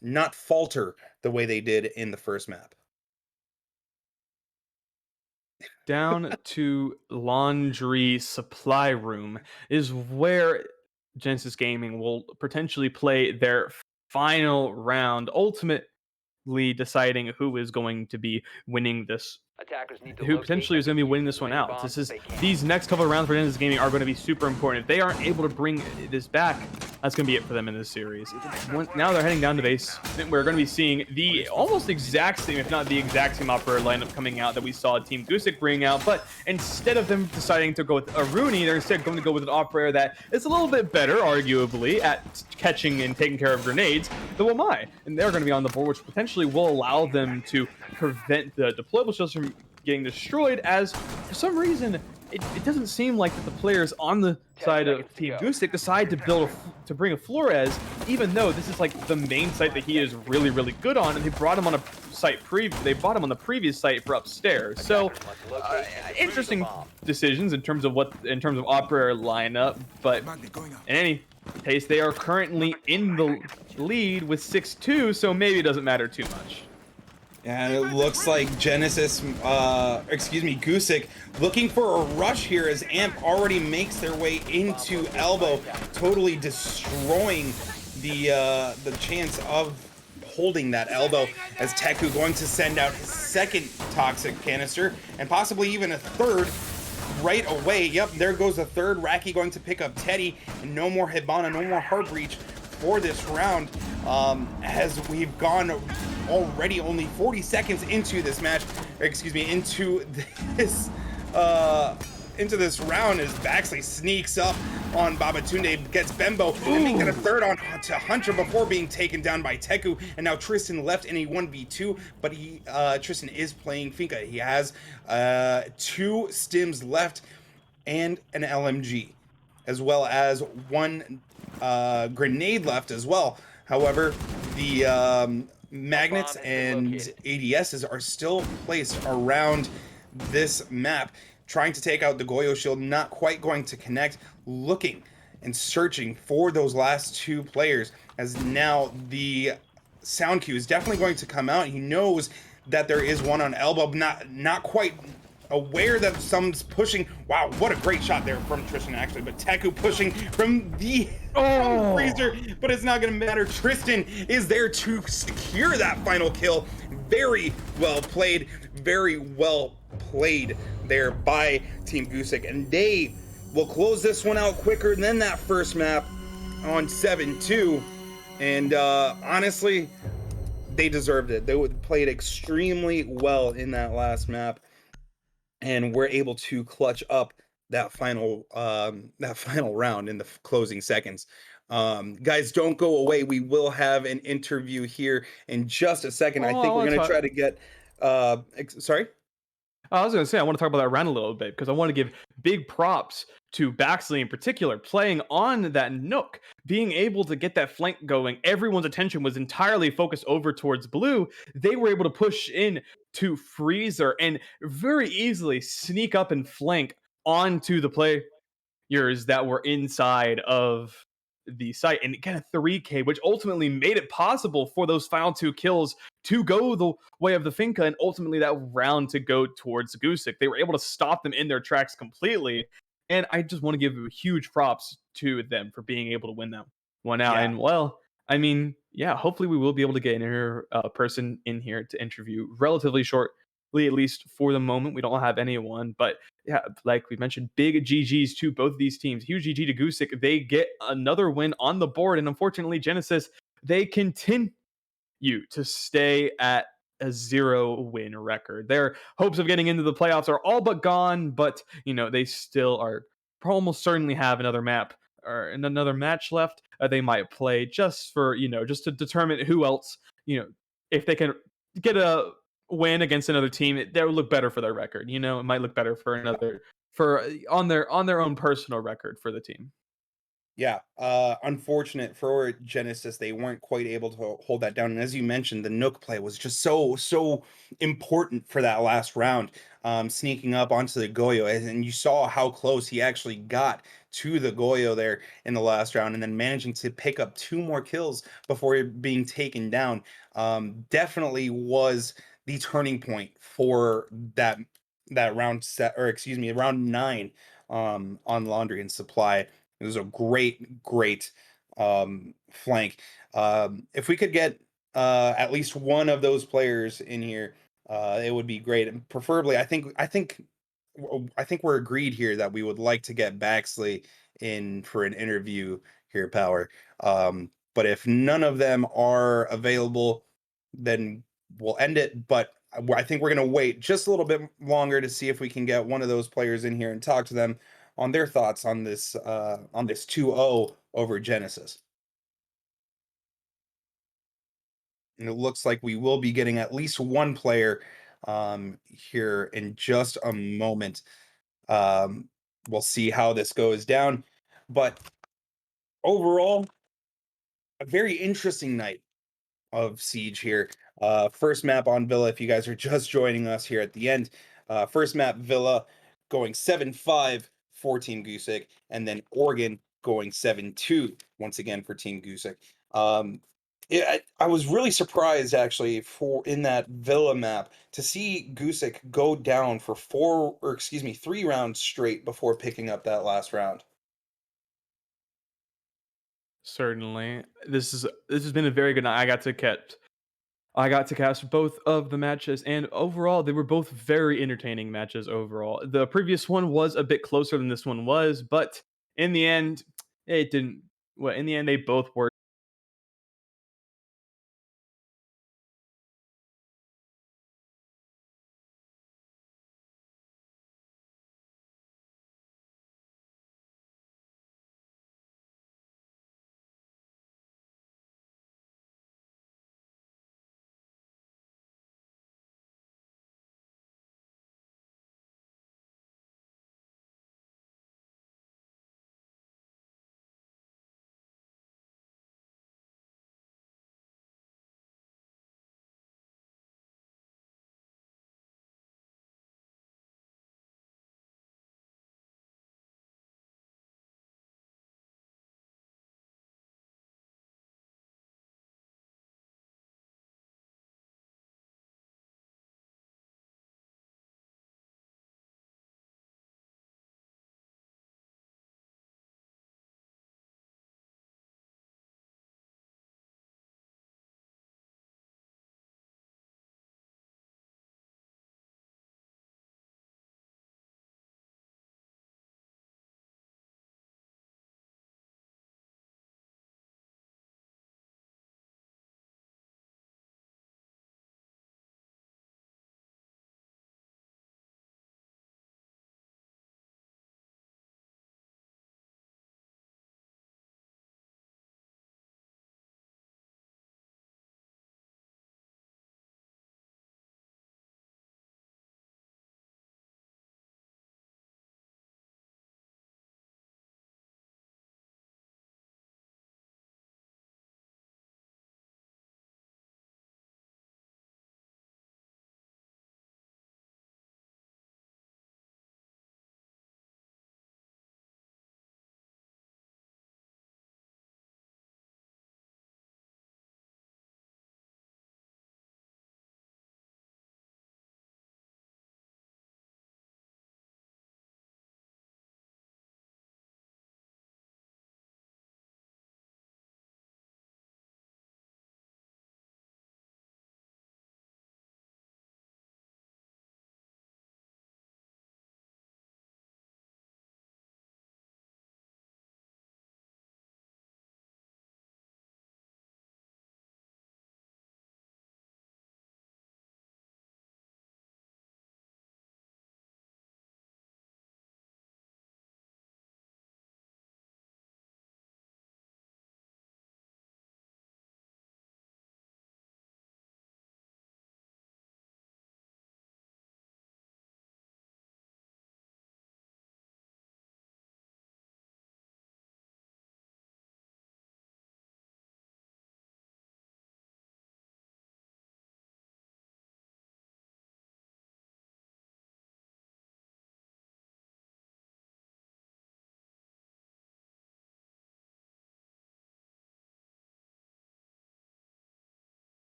not falter the way they did in the first map? Down to laundry supply room is where Genesis Gaming will potentially play their final round, ultimately deciding who is going to be winning this, who potentially is going to be winning this one out. These next couple of rounds for Genesis Gaming are going to be super important. If they aren't able to bring this back, that's going to be it for them in this series. Now they're heading down to base. We're going to be seeing the almost exact same, if not the exact same operator lineup coming out that we saw Team Gusic bring out, but instead of them deciding to go with a Rooney, they're instead going to go with an operator that is a little bit better, arguably, at catching and taking care of grenades, the Wamai. And they're going to be on the board, which potentially will allow them to prevent the deployable shells from getting destroyed as, for some reason, it doesn't seem like that the players on the 10 side of seconds to Team go. Gusic decide to to bring a Flores, even though this is like the main site that he is really, really good on, and they brought him on a site they brought him on the previous site for upstairs. So Attackers must locate and defuse the interesting bomb. decisions in terms of operator lineup, but in any case, they are currently in the lead with 6-2, so maybe it doesn't matter too much. And it looks like Genesis, Gusic, looking for a rush here as Amp already makes their way into Elbow, totally destroying the chance of holding that Elbow, as Teku going to send out his second toxic canister and possibly even a third right away. Yep, there goes a third. Raki going to pick up Teddy, and no more Hibana, no more Heart Breach for this round, as we've gone already only 40 seconds into this match, or excuse me, into this round, as Baxley sneaks up on Babatunde, gets Bembo, and making a third on to Hunter before being taken down by Teku, and now Tristan left in a 1v2, but Tristan is playing Finka. He has 2 stims left and an LMG, as well as 1 grenade left as well. However, the magnets and ADSs are still placed around this map, trying to take out the Goyo shield, not quite going to connect, looking and searching for those last 2 players, as now the sound cue is definitely going to come out. He knows that there is one on Elbow, not quite aware that someone's pushing. Wow, what a great shot there from Tristan, actually, but Teku pushing from the freezer, but it's not going to matter. Tristan is there to secure that final kill. Very well played, very well played there by Team Gusic, and they will close this one out quicker than that first map on 7-2, and honestly, they deserved it. They played extremely well in that last map, and were able to clutch up that final round in the closing seconds. Guys, don't go away. We will have an interview here in just a second. I think we're going to try to get sorry. I was going to say, I want to talk about that round a little bit, because I want to give big props to Baxley in particular, playing on that Nook, being able to get that flank going. Everyone's attention was entirely focused over towards blue. They were able to push in to Freezer and very easily sneak up and flank onto the players that were inside of the site and get a 3K, which ultimately made it possible for those final 2 kills to go the way of the Finka, and ultimately that round to go towards Gusic. They were able to stop them in their tracks completely, and I just want to give huge props to them for being able to win that one out. Yeah. And well, I mean, yeah, hopefully we will be able to get a person in here to interview relatively shortly, at least for the moment. We don't have anyone, but yeah, like we mentioned, big GGs to both of these teams. Huge GG to Gusic. They get another win on the board, and unfortunately, Genesis, they continue to stay at a 0-win record. Their hopes of getting into the playoffs are all but gone, but they still are almost certainly have another map or another match left. They might play just for just to determine who else, if they can get a win against another team, that would look better for their record. It might look better for on their own personal record for the team. Yeah, unfortunate for Genesis, they weren't quite able to hold that down. And as you mentioned, the Nook play was just so important for that last round, sneaking up onto the Goyo, and you saw how close he actually got to the Goyo there in the last round, and then managing to pick up 2 more kills before being taken down. Definitely was the turning point for that round set, or excuse me, round 9 on Laundry and Supply. It was a great flank. If we could get at least one of those players in here, it would be great. And preferably, I think we're agreed here that we would like to get Baxley in for an interview here, Power. But if none of them are available, then we'll end it. But I think we're going to wait just a little bit longer to see if we can get one of those players in here and talk to them on their thoughts on this 2-0 over Genesis. And it looks like we will be getting at least one player here in just a moment. Um, we'll see how this goes down. But overall, a very interesting night of Siege here. First map on Villa, if you guys are just joining us here at the end. First map, Villa going 7-5 for Team Gusic, and then Oregon going 7-2 once again for Team Gusic. I was really surprised actually for in that Villa map to see Gusic go down for 3 rounds straight before picking up that last round. Certainly. This has been a very good night. I got to cast both of the matches, and overall, they were both very entertaining matches overall. The previous one was a bit closer than this one was, but in the end, it didn't. Well, in the end, they both were